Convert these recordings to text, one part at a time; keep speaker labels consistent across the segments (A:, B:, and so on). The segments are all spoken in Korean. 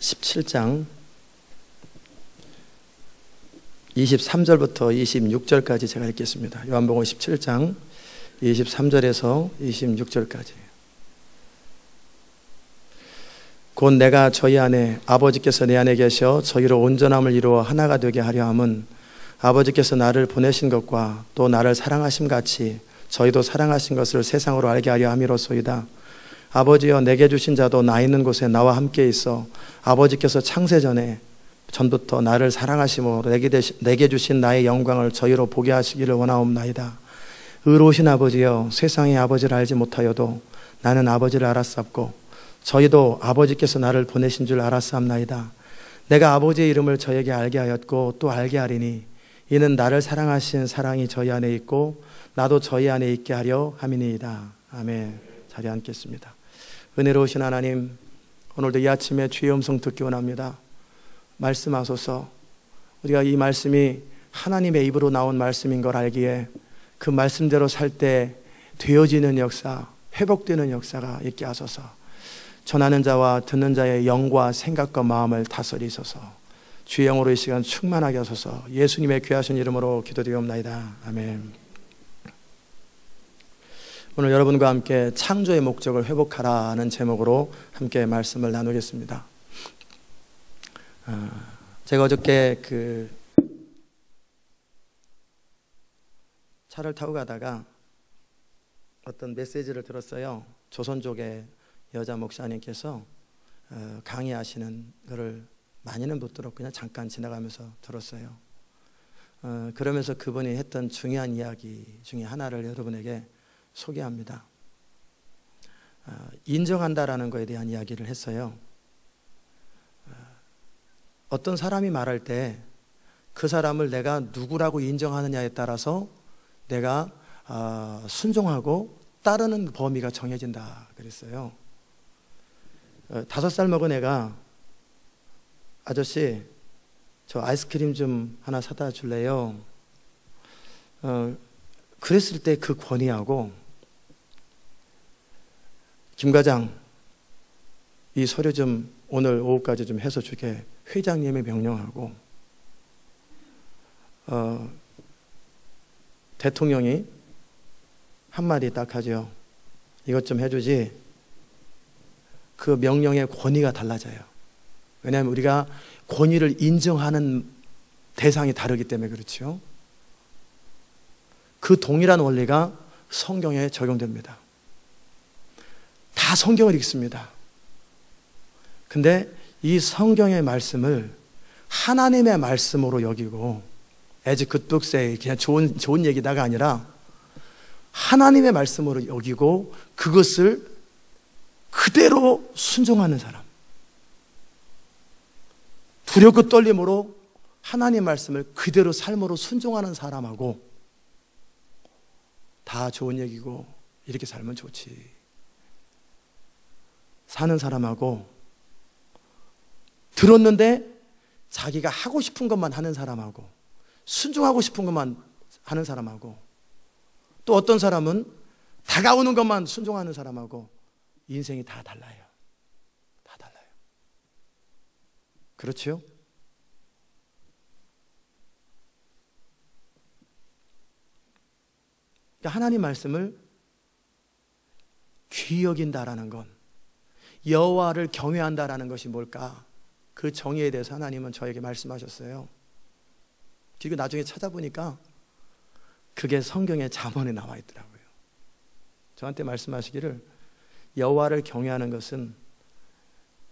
A: 17장 23절부터 26절까지 제가 읽겠습니다. 요한복음 17장 23절에서 26절까지. 곧 내가 저희 안에 아버지께서 내 안에 계셔 저희로 온전함을 이루어 하나가 되게 하려 함은 아버지께서 나를 보내신 것과 또 나를 사랑하심 같이 저희도 사랑하신 것을 세상으로 알게 하려 함이로소이다. 아버지여 내게 주신 자도 나 있는 곳에 나와 함께 있어 아버지께서 창세 전부터 나를 사랑하심으로 내게 주신 나의 영광을 저희로 보게 하시기를 원하옵나이다. 의로우신 아버지여 세상의 아버지를 알지 못하여도 나는 아버지를 알았사옵고 저희도 아버지께서 나를 보내신 줄 알았사옵나이다. 내가 아버지의 이름을 저에게 알게 하였고 또 알게 하리니 이는 나를 사랑하신 사랑이 저희 안에 있고 나도 저희 안에 있게 하려 함이니이다. 아멘. 자리에 앉겠습니다. 은혜로우신 하나님, 오늘도 이 아침에 주의 음성 듣기 원합니다. 말씀하소서. 우리가 이 말씀이 하나님의 입으로 나온 말씀인 걸 알기에 그 말씀대로 살 때 되어지는 역사, 회복되는 역사가 있게 하소서. 전하는 자와 듣는 자의 영과 생각과 마음을 다스리소서. 주의 영으로 이 시간 충만하게 하소서. 예수님의 귀하신 이름으로 기도드리옵나이다. 아멘. 오늘 여러분과 함께 창조의 목적을 회복하라는 제목으로 함께 말씀을 나누겠습니다. 제가 어저께 차를 타고 가다가 어떤 메시지를 들었어요. 조선족의 여자 목사님께서 강의하시는 것을 많이는 못 들었고 그냥 잠깐 지나가면서 들었어요. 그러면서 그분이 했던 중요한 이야기 중에 하나를 여러분에게 소개합니다. 인정한다라는 것에 대한 이야기를 했어요. 어떤 사람이 말할 때 그 사람을 내가 누구라고 인정하느냐에 따라서 내가 순종하고 따르는 범위가 정해진다 그랬어요. 5살 먹은 애가 아저씨 저 아이스크림 좀 하나 사다 줄래요? 그랬을 때 그 권위하고 김 과장 이 서류 좀 오늘 오후까지 좀 해서 주게 회장님이 명령하고 대통령이 한마디 딱 하죠. 이것 좀 해주지. 그 명령의 권위가 달라져요. 왜냐하면 우리가 권위를 인정하는 대상이 다르기 때문에 그렇죠. 그 동일한 원리가 성경에 적용됩니다. 다 성경을 읽습니다. 근데 이 성경의 말씀을 하나님의 말씀으로 여기고 as good book say 그냥 좋은 얘기다가 아니라 하나님의 말씀으로 여기고 그것을 그대로 순종하는 사람, 두렵고 떨림으로 하나님의 말씀을 그대로 삶으로 순종하는 사람하고 다 좋은 얘기고 이렇게 살면 좋지 사는 사람하고 들었는데 자기가 하고 싶은 것만 하는 사람하고 순종하고 싶은 것만 하는 사람하고 또 어떤 사람은 다가오는 것만 순종하는 사람하고 인생이 다 달라요. 다 달라요. 그렇죠? 그러니까 하나님 말씀을 귀히 여긴다라는 건 여호와를 경외한다라는 것이 뭘까? 그 정의에 대해서 하나님은 저에게 말씀하셨어요. 그리고 나중에 찾아보니까 그게 성경의 잠언에 나와 있더라고요. 저한테 말씀하시기를 여호와를 경외하는 것은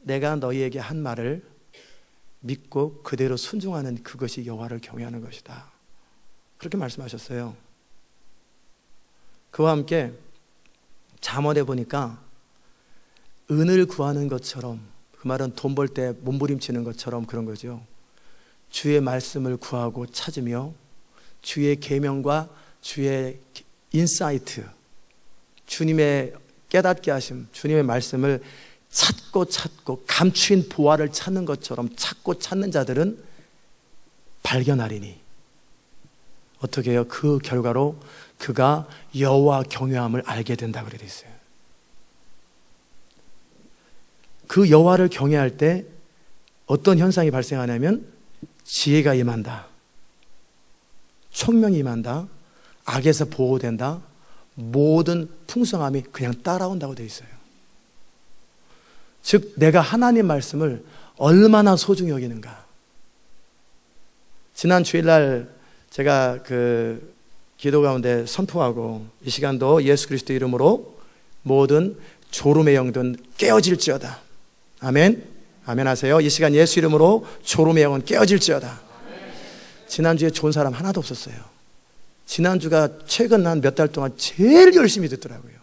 A: 내가 너희에게 한 말을 믿고 그대로 순종하는 그것이 여호와를 경외하는 것이다. 그렇게 말씀하셨어요. 그와 함께 잠언에 보니까 은을 구하는 것처럼, 그 말은 돈 벌 때 몸부림치는 것처럼 그런 거죠. 주의 말씀을 구하고 찾으며 주의 계명과 주의 인사이트, 주님의 깨닫게 하심, 주님의 말씀을 찾고 감추인 보화를 찾는 것처럼 찾고 찾는 자들은 발견하리니 어떻게 해요? 그 결과로 그가 여호와 경외함을 알게 된다고 그래 있어요. 그 여호와를 경외할 때 어떤 현상이 발생하냐면 지혜가 임한다, 총명이 임한다, 악에서 보호된다, 모든 풍성함이 그냥 따라온다고 되어 있어요. 즉 내가 하나님 말씀을 얼마나 소중히 여기는가. 지난 주일날 제가 기도 가운데 선포하고, 이 시간도 예수 그리스도 이름으로 모든 졸음의 영든 깨어질지어다. 아멘. 아멘 하세요. 이 시간 예수 이름으로 졸음의 영은 깨어질지어다. 지난주에 좋은 사람 하나도 없었어요. 지난주가 최근 한 몇 달 동안 제일 열심히 듣더라고요.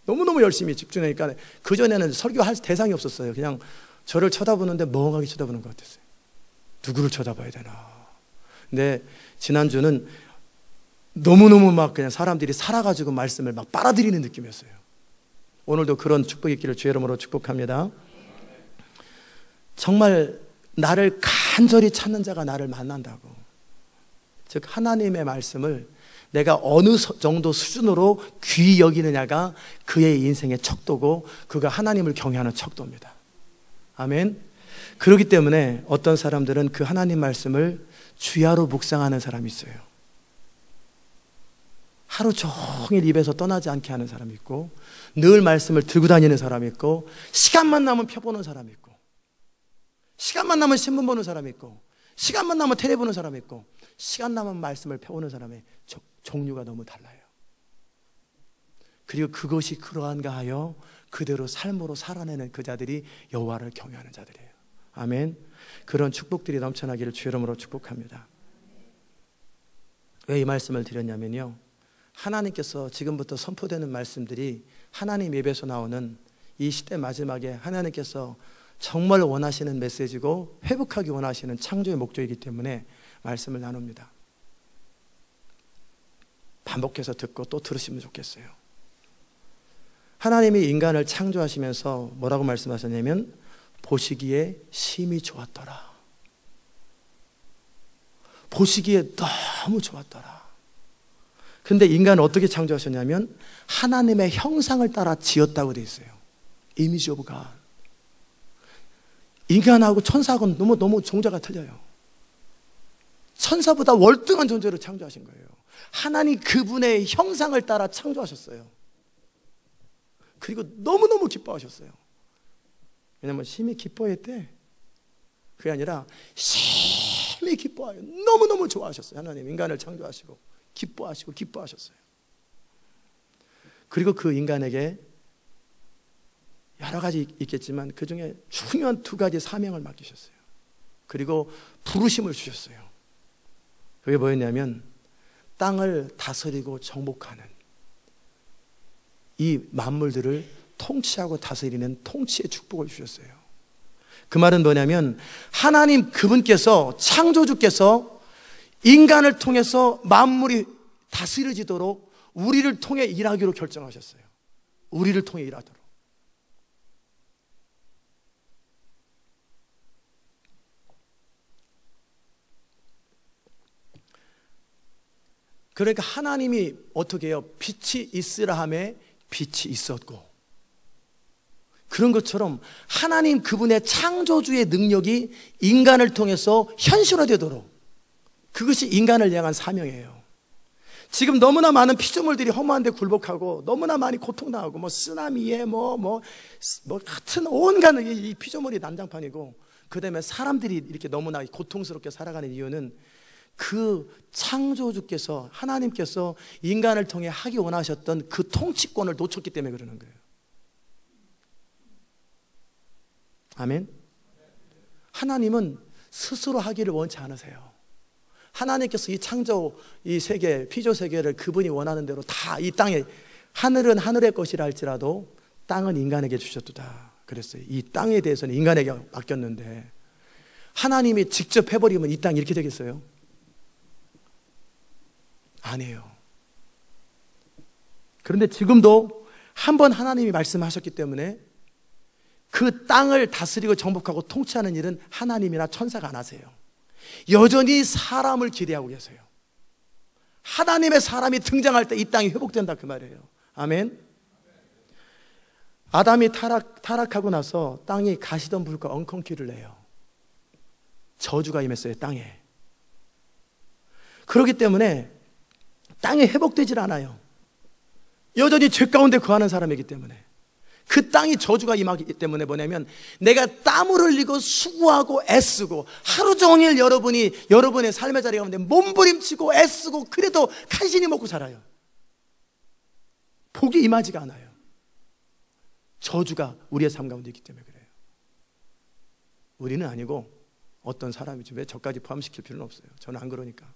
A: 너무너무 열심히 집중하니까 그전에는 설교할 대상이 없었어요. 그냥 저를 쳐다보는데 멍하게 쳐다보는 것 같았어요. 누구를 쳐다봐야 되나. 근데 지난주는 너무너무 막 그냥 사람들이 살아가지고 말씀을 막 빨아들이는 느낌이었어요. 오늘도 그런 축복이 있기를 주의 이름으로 축복합니다. 정말 나를 간절히 찾는 자가 나를 만난다고. 즉 하나님의 말씀을 내가 어느 정도 수준으로 귀히 여기느냐가 그의 인생의 척도고, 그가 하나님을 경외하는 척도입니다. 아멘. 그렇기 때문에 어떤 사람들은 그 하나님 말씀을 주야로 묵상하는 사람이 있어요. 하루 종일 입에서 떠나지 않게 하는 사람이 있고, 늘 말씀을 들고 다니는 사람이 있고, 시간만 나면 펴보는 사람이 있고, 시간만 나면 신문 보는 사람이 있고, 시간만 나면 텔레 보는 사람이 있고, 시간 나면 말씀을 펴오는 사람의 종류가 너무 달라요. 그리고 그것이 그러한가 하여 그대로 삶으로 살아내는 그 자들이 여호와를 경외하는 자들이에요. 아멘. 그런 축복들이 넘쳐나기를 주의 이름으로 축복합니다. 왜 이 말씀을 드렸냐면요, 하나님께서 지금부터 선포되는 말씀들이 하나님 입에서 나오는 이 시대 마지막에 하나님께서 정말 원하시는 메시지고 회복하기 원하시는 창조의 목적이기 때문에 말씀을 나눕니다. 반복해서 듣고 또 들으시면 좋겠어요. 하나님이 인간을 창조하시면서 뭐라고 말씀하셨냐면 보시기에 심히 좋았더라. 보시기에 너무 좋았더라. 그런데 인간을 어떻게 창조하셨냐면 하나님의 형상을 따라 지었다고 되어 있어요. 이미지 오브 갓. 인간하고 천사하고는 너무 종자가 틀려요. 천사보다 월등한 존재로 창조하신 거예요. 하나님 그분의 형상을 따라 창조하셨어요. 그리고 너무너무 기뻐하셨어요. 왜냐하면 심히 기뻐했대. 그게 아니라 심히 기뻐해요. 너무너무 좋아하셨어요. 하나님 인간을 창조하시고 기뻐하셨어요. 그리고 그 인간에게 여러 가지 있겠지만 그 중에 중요한 두 가지 사명을 맡기셨어요. 그리고 부르심을 주셨어요. 그게 뭐였냐면 땅을 다스리고 정복하는, 이 만물들을 통치하고 다스리는 통치의 축복을 주셨어요. 그 말은 뭐냐면 하나님 그분께서, 창조주께서 인간을 통해서 만물이 다스려지도록 우리를 통해 일하기로 결정하셨어요. 우리를 통해 일하도록. 그러니까 하나님이 어떻게 해요? 빛이 있으라 하매 빛이 있었고, 그런 것처럼 하나님 그분의 창조주의 능력이 인간을 통해서 현실화되도록, 그것이 인간을 향한 사명이에요. 지금 너무나 많은 피조물들이 험한 데 굴복하고 너무나 많이 고통당하고 쓰나미에 같은 온갖 이 피조물이 난장판이고, 그 다음에 사람들이 이렇게 너무나 고통스럽게 살아가는 이유는 그 창조주께서, 하나님께서 인간을 통해 하기 원하셨던 그 통치권을 놓쳤기 때문에 그러는 거예요. 아멘. 하나님은 스스로 하기를 원치 않으세요. 하나님께서 이 창조, 이 세계, 피조 세계를 그분이 원하는 대로 다 이 땅에, 하늘은 하늘의 것이라 할지라도 땅은 인간에게 주셨도다 그랬어요. 이 땅에 대해서는 인간에게 맡겼는데 하나님이 직접 해버리면 이 땅이 이렇게 되겠어요? 아니에요. 그런데 지금도 한번 하나님이 말씀하셨기 때문에 그 땅을 다스리고 정복하고 통치하는 일은 하나님이나 천사가 안 하세요. 여전히 사람을 기대하고 계세요. 하나님의 사람이 등장할 때 이 땅이 회복된다 그 말이에요. 아멘. 아담이 타락하고 나서 땅이 가시덤불과 엉겅퀴를 내요. 저주가 임했어요, 땅에. 그렇기 때문에 땅이 회복되질 않아요. 여전히 죄 가운데 거하는 사람이기 때문에. 그 땅이 저주가 임하기 때문에 뭐냐면, 내가 땀을 흘리고 수고하고 애쓰고 하루 종일 여러분의 삶의 자리 가운데 몸부림치고 애쓰고 그래도 간신히 먹고 살아요. 복이 임하지가 않아요. 저주가 우리의 삶 가운데 있기 때문에 그래요. 우리는 아니고 어떤 사람이지, 왜 저까지 포함시킬 필요는 없어요. 저는 안 그러니까.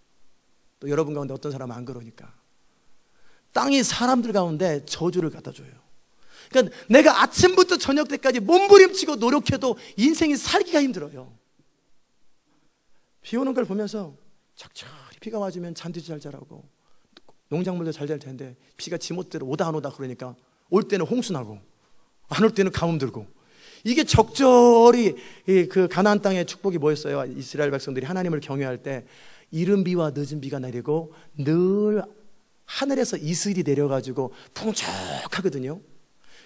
A: 또 여러분 가운데 어떤 사람은 안 그러니까. 땅이 사람들 가운데 저주를 갖다 줘요. 그러니까 내가 아침부터 저녁 때까지 몸부림치고 노력해도 인생이 살기가 힘들어요. 비 오는 걸 보면서 착착히 비가 와주면 잠도 잘 자라고 농작물도 잘 될 텐데, 비가 지멋대로 오다 안 오다 그러니까 올 때는 홍수 나고 안 올 때는 가뭄 들고. 이게 적절히 그 가나안 땅의 축복이 뭐였어요? 이스라엘 백성들이 하나님을 경외할 때 이른 비와 늦은 비가 내리고 늘 하늘에서 이슬이 내려가지고 풍족하거든요.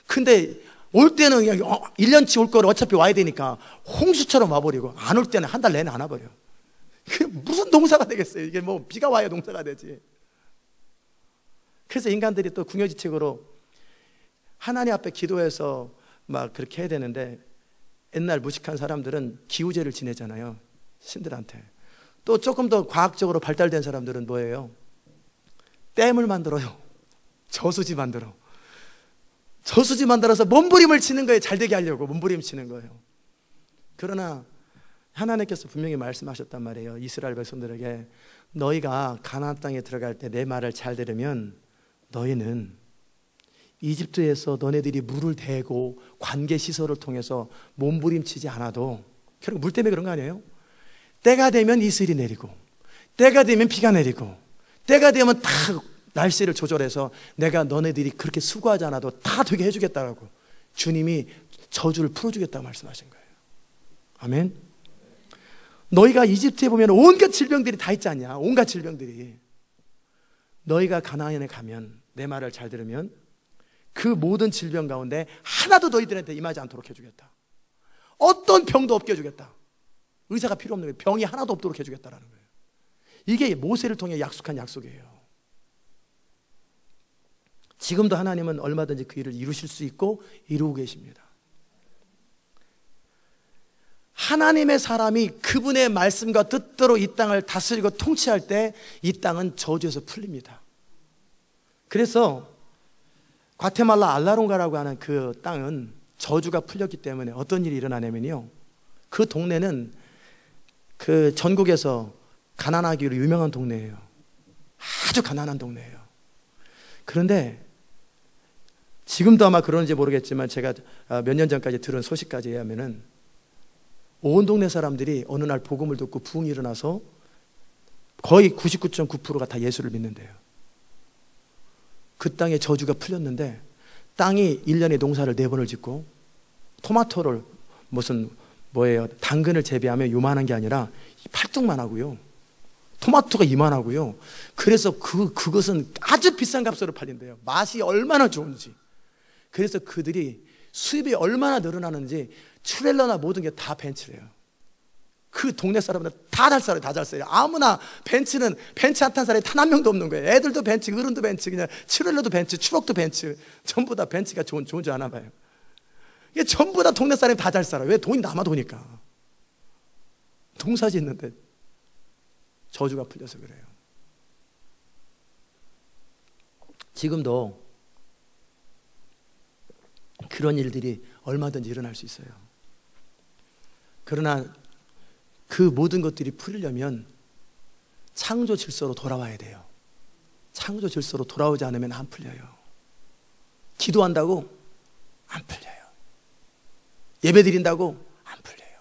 A: 근데 올 때는 그냥 1년치 올 거를 어차피 와야 되니까 홍수처럼 와버리고, 안 올 때는 한 달 내내 안 와버려. 그게 무슨 농사가 되겠어요? 이게 뭐 비가 와야 농사가 되지. 그래서 인간들이 또 궁여지책으로 하나님 앞에 기도해서 막 그렇게 해야 되는데, 옛날 무식한 사람들은 기우제를 지내잖아요, 신들한테. 또 조금 더 과학적으로 발달된 사람들은 뭐예요? 댐을 만들어요. 저수지 만들어서 몸부림을 치는 거예요. 잘 되게 하려고 몸부림 치는 거예요. 그러나 하나님께서 분명히 말씀하셨단 말이에요. 이스라엘 백성들에게, 너희가 가나안 땅에 들어갈 때 내 말을 잘 들으면 너희는 이집트에서 너네들이 물을 대고 관계 시설을 통해서 몸부림치지 않아도, 결국 물 때문에 그런 거 아니에요? 때가 되면 이슬이 내리고, 때가 되면 비가 내리고, 때가 되면 다 날씨를 조절해서 내가 너네들이 그렇게 수고하지 않아도 다 되게 해주겠다라고 주님이 저주를 풀어주겠다고 말씀하신 거예요. 아멘. 너희가 이집트에 보면 온갖 질병들이 다 있지 않냐? 온갖 질병들이. 너희가 가나안에 가면, 내 말을 잘 들으면 그 모든 질병 가운데 하나도 너희들한테 임하지 않도록 해주겠다. 어떤 병도 없게 해주겠다. 의사가 필요 없는 거예요. 병이 하나도 없도록 해주겠다라는 거예요. 이게 모세를 통해 약속한 약속이에요. 지금도 하나님은 얼마든지 그 일을 이루실 수 있고 이루고 계십니다. 하나님의 사람이 그분의 말씀과 뜻대로 이 땅을 다스리고 통치할 때 이 땅은 저주에서 풀립니다. 그래서 과테말라 알라론가라고 하는 그 땅은 저주가 풀렸기 때문에 어떤 일이 일어나냐면요, 그 동네는 그 전국에서 가난하기로 유명한 동네예요. 아주 가난한 동네예요. 그런데 지금도 아마 그런지 모르겠지만, 제가 몇 년 전까지 들은 소식까지 의하면은 온 동네 사람들이 어느 날 복음을 듣고 부흥이 일어나서 거의 99.9%가 다 예수를 믿는데요. 그 땅에 저주가 풀렸는데, 땅이 1년에 농사를 4번을 짓고, 토마토를 당근을 재배하면 요만한 게 아니라 팔뚝만 하고요, 토마토가 이만하고요. 그래서 그것은 아주 비싼 값으로 팔린대요. 맛이 얼마나 좋은지. 그래서 그들이 수입이 얼마나 늘어나는지 트레일러나 모든 게 다 벤츠래요. 그 동네 사람들 다 잘 살아요. 다 잘 살아요. 아무나 벤츠 안 탄 사람이 단 한 명도 없는 거예요. 애들도 벤츠, 어른도 벤츠, 그냥 트레일러도 벤츠, 추럭도 벤츠. 전부 다 벤츠가 좋은 줄 아나 봐요. 이게 전부 다 동네 사람이 다 잘 살아요. 왜? 돈이 남아 도니까. 농사 짓는데 저주가 풀려서 그래요. 지금도 그런 일들이 얼마든지 일어날 수 있어요. 그러나 그 모든 것들이 풀리려면 창조 질서로 돌아와야 돼요. 창조 질서로 돌아오지 않으면 안 풀려요. 기도한다고 안 풀려요. 예배 드린다고 안 풀려요.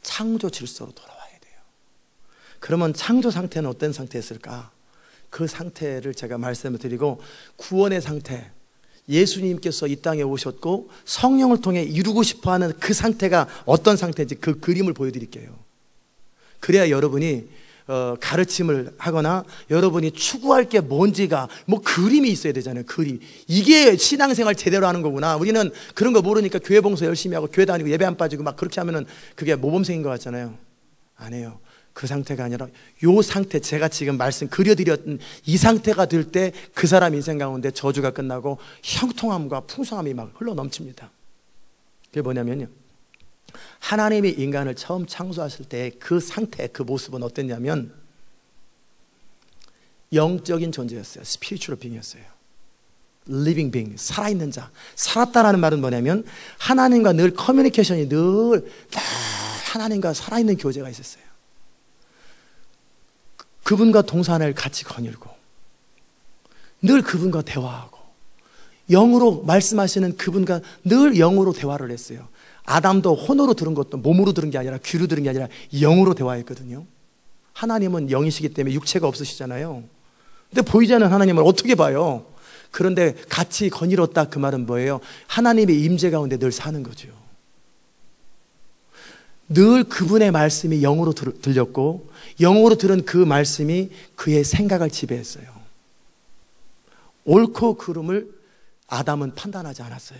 A: 창조 질서로 돌아와야 돼요. 그러면 창조 상태는 어떤 상태였을까? 그 상태를 제가 말씀을 드리고, 구원의 상태, 예수님께서 이 땅에 오셨고 성령을 통해 이루고 싶어하는 그 상태가 어떤 상태인지 그 그림을 보여드릴게요. 그래야 여러분이 가르침을 하거나 여러분이 추구할 게 뭔지가 뭐 그림이 있어야 되잖아요. 그림. 이게 신앙생활 제대로 하는 거구나. 우리는 그런 거 모르니까 교회 봉사 열심히 하고 교회 다니고 예배 안 빠지고 막 그렇게 하면은 그게 모범생인 것 같잖아요. 아니에요. 그 상태가 아니라 요 상태, 제가 지금 그려드렸던 이 상태가 될 때 그 사람 인생 가운데 저주가 끝나고 형통함과 풍성함이 막 흘러 넘칩니다. 그게 뭐냐면요, 하나님이 인간을 처음 창조하실 때 그 상태, 그 모습은 어땠냐면 영적인 존재였어요. 스피리추얼 빙이었어요. 리빙 빙, 살아있는 자. 살았다라는 말은 뭐냐면 하나님과 늘 커뮤니케이션이 늘 하나님과 살아있는 교제가 있었어요. 그분과 동산을 같이 거닐고 늘 그분과 대화하고 영으로 말씀하시는 그분과 늘 영으로 대화를 했어요. 아담도 혼으로 들은 것도 몸으로 들은 게 아니라 귀로 들은 게 아니라 영으로 대화했거든요. 하나님은 영이시기 때문에 육체가 없으시잖아요. 근데 보이지 않는 하나님을 어떻게 봐요? 그런데 같이 거닐었다, 그 말은 뭐예요? 하나님의 임재 가운데 늘 사는 거죠. 늘 그분의 말씀이 영으로 들렸고 영으로 들은 그 말씀이 그의 생각을 지배했어요. 옳고 그름을 아담은 판단하지 않았어요.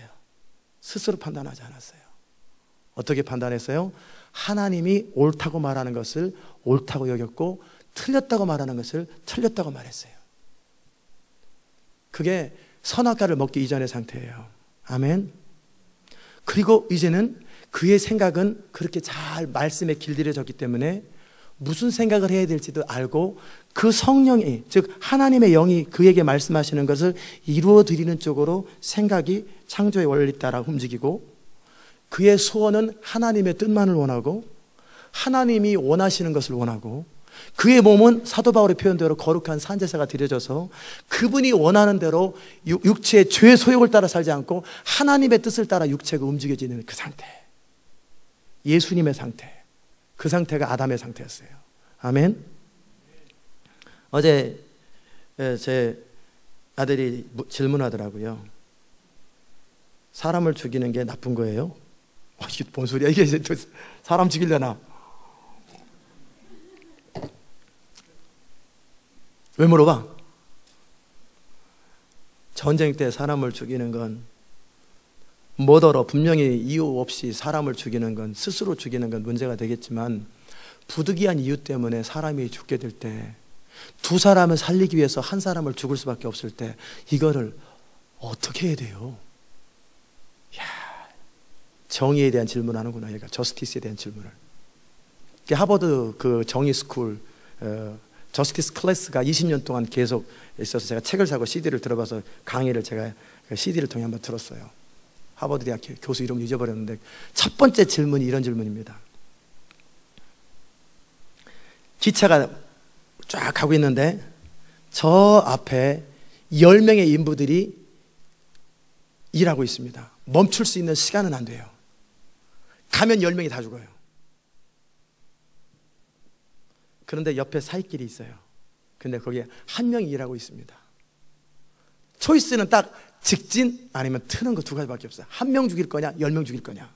A: 스스로 판단하지 않았어요. 어떻게 판단했어요? 하나님이 옳다고 말하는 것을 옳다고 여겼고 틀렸다고 말하는 것을 틀렸다고 말했어요. 그게 선악과를 먹기 이전의 상태예요. 아멘. 그리고 이제는 그의 생각은 그렇게 잘 말씀에 길들여졌기 때문에 무슨 생각을 해야 될지도 알고 그 성령이, 즉 하나님의 영이 그에게 말씀하시는 것을 이루어 드리는 쪽으로 생각이 창조의 원리 따라 움직이고, 그의 소원은 하나님의 뜻만을 원하고 하나님이 원하시는 것을 원하고, 그의 몸은 사도 바울의 표현대로 거룩한 산제사가 드려져서 그분이 원하는 대로 육체의 죄의 소욕을 따라 살지 않고 하나님의 뜻을 따라 육체가 움직여지는 그 상태, 예수님의 상태, 그 상태가 아담의 상태였어요. 아멘. 어제 제 아들이 질문하더라고요. 사람을 죽이는 게 나쁜 거예요? 이게 뭔 소리야 이게, 사람 죽이려나? 왜 물어봐? 전쟁 때 사람을 죽이는 건 뭐더러 분명히 이유 없이 사람을 죽이는 건, 스스로 죽이는 건 문제가 되겠지만 부득이한 이유 때문에 사람이 죽게 될 때, 두 사람을 살리기 위해서 한 사람을 죽을 수밖에 없을 때 이거를 어떻게 해야 돼요? 야, 정의에 대한 질문하는구나. 얘가 저스티스에 대한 질문을. 하버드 그 정의 스쿨 저스티스 클래스가 20년 동안 계속 있어서 제가 책을 사고 CD를 들어봐서 강의를 제가 CD를 통해 한번 들었어요. 하버드 대학 교수 이름을 잊어버렸는데 첫 번째 질문이 이런 질문입니다. 기차가 쫙 가고 있는데 저 앞에 10명의 인부들이 일하고 있습니다. 멈출 수 있는 시간은 안 돼요. 가면 10명이 다 죽어요. 그런데 옆에 사이길이 있어요. 근데 거기에 한 명이 일하고 있습니다. 초이스는 딱 직진 아니면 트는 거 두 가지밖에 없어요. 한 명 죽일 거냐, 10명 죽일 거냐.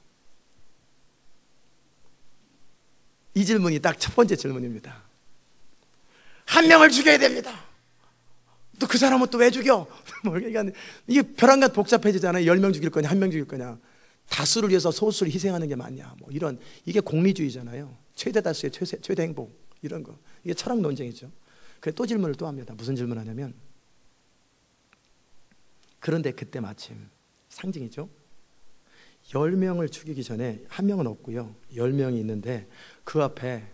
A: 이 질문이 딱 첫 번째 질문입니다. 한 명을 죽여야 됩니다. 또 그 사람은 또 왜 죽여? 그러니까 이게 벼랑간 복잡해지잖아요. 10명 죽일 거냐, 한 명 죽일 거냐. 다수를 위해서 소수를 희생하는 게 맞냐. 뭐 이런, 이게 공리주의잖아요. 최대 다수의 최대 행복, 이런 거. 이게 철학 논쟁이죠. 그래서 또 질문을 또 합니다. 무슨 질문을 하냐면, 그런데 그때 마침 상징이죠. 10명을 죽이기 전에 한 명은 없고요. 10명이 있는데 그 앞에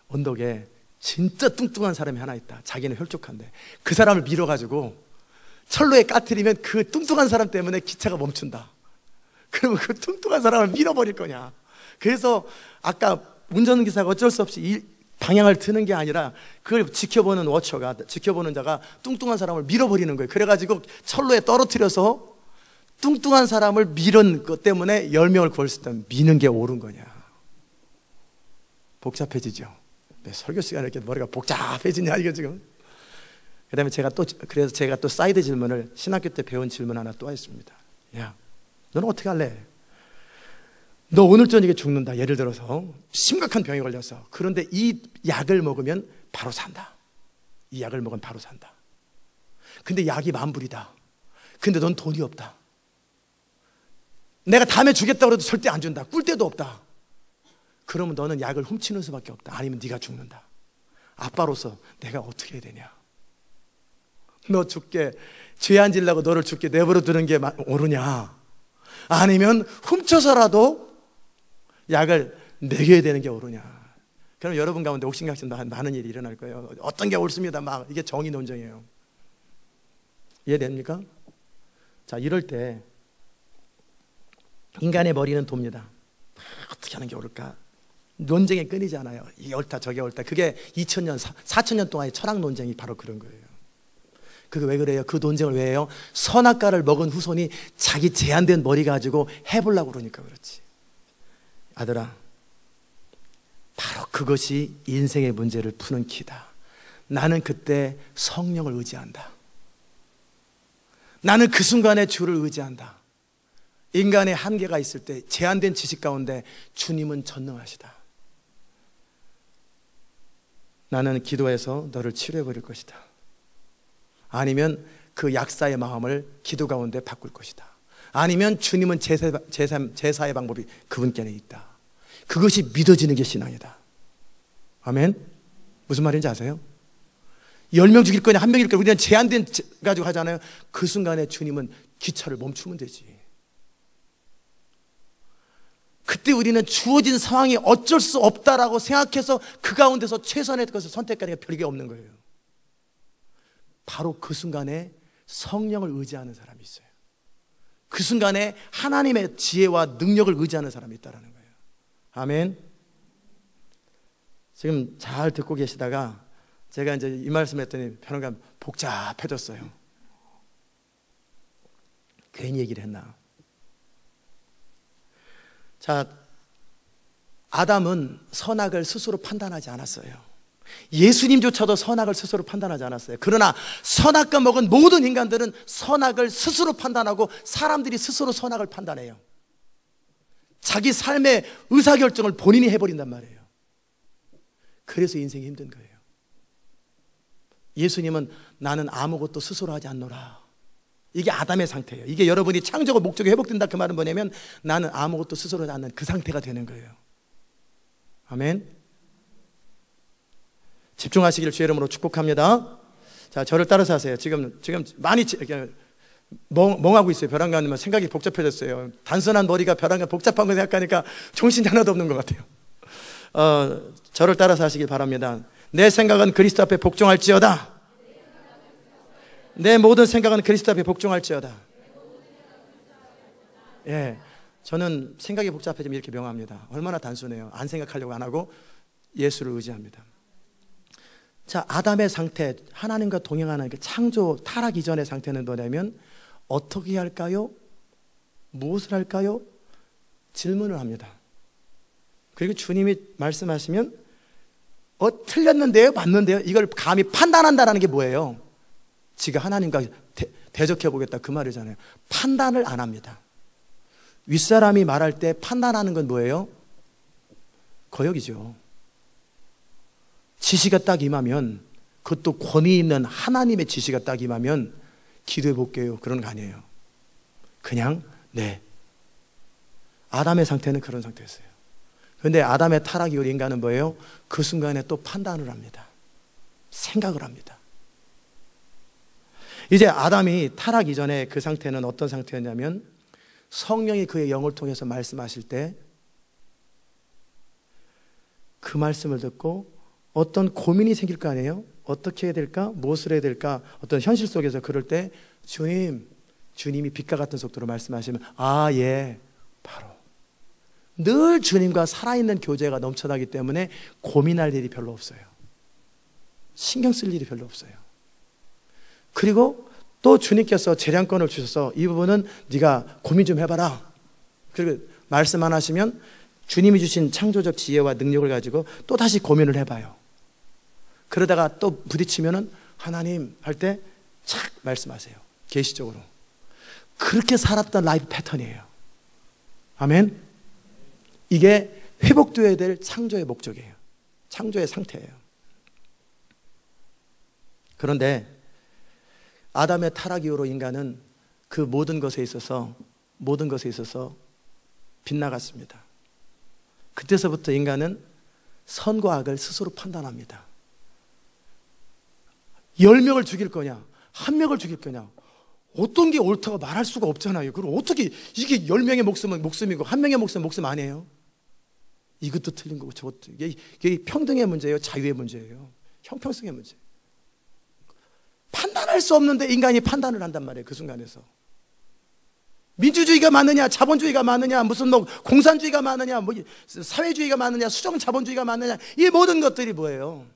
A: 언덕에 진짜 뚱뚱한 사람이 하나 있다. 자기는 혈족한데 그 사람을 밀어가지고 철로에 까트리면 그 뚱뚱한 사람 때문에 기차가 멈춘다. 그러면 그 뚱뚱한 사람을 밀어버릴 거냐. 그래서 아까 운전기사가 어쩔 수 없이 방향을 트는 게 아니라 그걸 지켜보는 워처가, 지켜보는 자가 뚱뚱한 사람을 밀어버리는 거예요. 그래가지고 철로에 떨어뜨려서 뚱뚱한 사람을 밀은 것 때문에 10명을 구할 수 있다면 미는 게 옳은 거냐. 복잡해지죠. 네, 설교 시간에 이렇게 머리가 복잡해지냐 이게 지금. 그다음에 그래서 제가 또 사이드 질문을, 신학교 때 배운 질문 하나 또 했습니다. 야, 너는 어떻게 할래? 너 오늘 저녁에 죽는다. 예를 들어서 심각한 병에 걸렸어. 그런데 이 약을 먹으면 바로 산다. 이 약을 먹으면 바로 산다. 근데 약이 만불이다. 근데 넌 돈이 없다. 내가 다음에 주겠다고 해도 절대 안 준다. 꿀 데도 없다. 그러면 너는 약을 훔치는 수밖에 없다. 아니면 네가 죽는다. 아빠로서 내가 어떻게 해야 되냐? 너 죽게, 죄 안 지려고 너를 죽게 내버려 두는 게 옳으냐? 아니면 훔쳐서라도 약을 먹여야 되는 게 옳으냐? 그럼 여러분 가운데 옥신각신 많은 일이 일어날 거예요. 어떤 게 옳습니다. 막 이게 정의 논쟁이에요. 이해됩니까? 자, 이럴 때 인간의 머리는 돕니다. 어떻게 하는 게 옳을까? 논쟁이 끊이지 않아요. 이게 옳다 저게 옳다. 그게 2000년 4000년 동안의 철학 논쟁이 바로 그런 거예요. 그게 왜 그래요? 그 논쟁을 왜 해요? 선악과를 먹은 후손이 자기 제한된 머리 가지고 해보려고 그러니까 그렇지. 아들아, 바로 그것이 인생의 문제를 푸는 키다. 나는 그때 성령을 의지한다. 나는 그 순간에 주를 의지한다. 인간의 한계가 있을 때 제한된 지식 가운데 주님은 전능하시다. 나는 기도해서 너를 치료해 버릴 것이다. 아니면 그 약사의 마음을 기도 가운데 바꿀 것이다. 아니면 주님은 제사의 방법이 그분께는 있다. 그것이 믿어지는 게 신앙이다. 아멘? 무슨 말인지 아세요? 10명 죽일 거냐 1명 죽일 거냐 우리는 제한된 가지고 하잖아요. 그 순간에 주님은 기차를 멈추면 되지. 그때 우리는 주어진 상황이 어쩔 수 없다라고 생각해서 그 가운데서 최선의 것을 선택하는 게 별게 없는 거예요. 바로 그 순간에 성령을 의지하는 사람이 있어요. 그 순간에 하나님의 지혜와 능력을 의지하는 사람이 있다는 거예요. 아멘. 지금 잘 듣고 계시다가 제가 이제 이 말씀 했더니 변호사님 복잡해졌어요. 괜히 얘기를 했나? 자, 아담은 선악을 스스로 판단하지 않았어요. 예수님조차도 선악을 스스로 판단하지 않았어요. 그러나 선악과 먹은 모든 인간들은 선악을 스스로 판단하고 사람들이 스스로 선악을 판단해요. 자기 삶의 의사결정을 본인이 해버린단 말이에요. 그래서 인생이 힘든 거예요. 예수님은 나는 아무것도 스스로 하지 않노라. 이게 아담의 상태예요. 이게 여러분이 창조가 목적이 회복된다 그 말은 뭐냐면 나는 아무것도 스스로 하지 않는 그 상태가 되는 거예요. 아멘. 집중하시기를 주의 이름으로 축복합니다. 자, 저를 따라서 하세요. 지금 많이 멍하고 있어요. 벼랑간이면 생각이 복잡해졌어요. 단순한 머리가 벼랑간 복잡한 거 생각하니까 정신이 하나도 없는 것 같아요. 저를 따라서 하시길 바랍니다. 내 생각은 그리스도 앞에 복종할지어다. 내 모든 생각은 그리스도 앞에 복종할지어다. 예, 저는 생각이 복잡해지면 이렇게 명합니다. 얼마나 단순해요. 안 생각하려고 안 하고 예수를 의지합니다. 자, 아담의 상태, 하나님과 동행하는 그 창조 타락 이전의 상태는 뭐냐면 어떻게 할까요? 무엇을 할까요? 질문을 합니다. 그리고 주님이 말씀하시면 틀렸는데요? 맞는데요? 이걸 감히 판단한다는 게 뭐예요? 지가 하나님과 대적해 보겠다 그 말이잖아요. 판단을 안 합니다. 윗사람이 말할 때 판단하는 건 뭐예요? 거역이죠. 지시가 딱 임하면, 그것도 권위 있는 하나님의 지시가 딱 임하면 기도해 볼게요 그런 거 아니에요. 그냥 네. 아담의 상태는 그런 상태였어요. 그런데 아담의 타락 이후 인간은 뭐예요? 그 순간에 또 판단을 합니다. 생각을 합니다. 이제 아담이 타락 이전에 그 상태는 어떤 상태였냐면 성령이 그의 영을 통해서 말씀하실 때 그 말씀을 듣고 어떤 고민이 생길 거 아니에요? 어떻게 해야 될까? 무엇을 해야 될까? 어떤 현실 속에서 그럴 때 주님이 빛과 같은 속도로 말씀하시면 아, 예, 바로 늘 주님과 살아있는 교제가 넘쳐나기 때문에 고민할 일이 별로 없어요. 신경 쓸 일이 별로 없어요. 그리고 또 주님께서 재량권을 주셔서 이 부분은 네가 고민 좀 해봐라. 그리고 말씀 안 하시면 주님이 주신 창조적 지혜와 능력을 가지고 또 다시 고민을 해봐요. 그러다가 또 부딪히면은 하나님 할 때 착 말씀하세요. 계시적으로. 그렇게 살았던 라이프 패턴이에요. 아멘. 이게 회복되어야 될 창조의 목적이에요. 창조의 상태예요. 그런데 아담의 타락 이후로 인간은 그 모든 것에 있어서 빗나갔습니다. 그때서부터 인간은 선과 악을 스스로 판단합니다. 10명을 죽일 거냐, 1명을 죽일 거냐, 어떤 게 옳다고 말할 수가 없잖아요. 그럼 어떻게 이게 10명의 목숨은 목숨이고 1명의 목숨은 목숨 아니에요? 이것도 틀린 거고 저것도. 이게 평등의 문제예요, 자유의 문제예요, 형평성의 문제. 판단할 수 없는데 인간이 판단을 한단 말이에요. 그 순간에서 민주주의가 맞느냐, 자본주의가 맞느냐, 무슨 뭐 공산주의가 맞느냐, 뭐 사회주의가 맞느냐, 수정 자본주의가 맞느냐, 이 모든 것들이 뭐예요?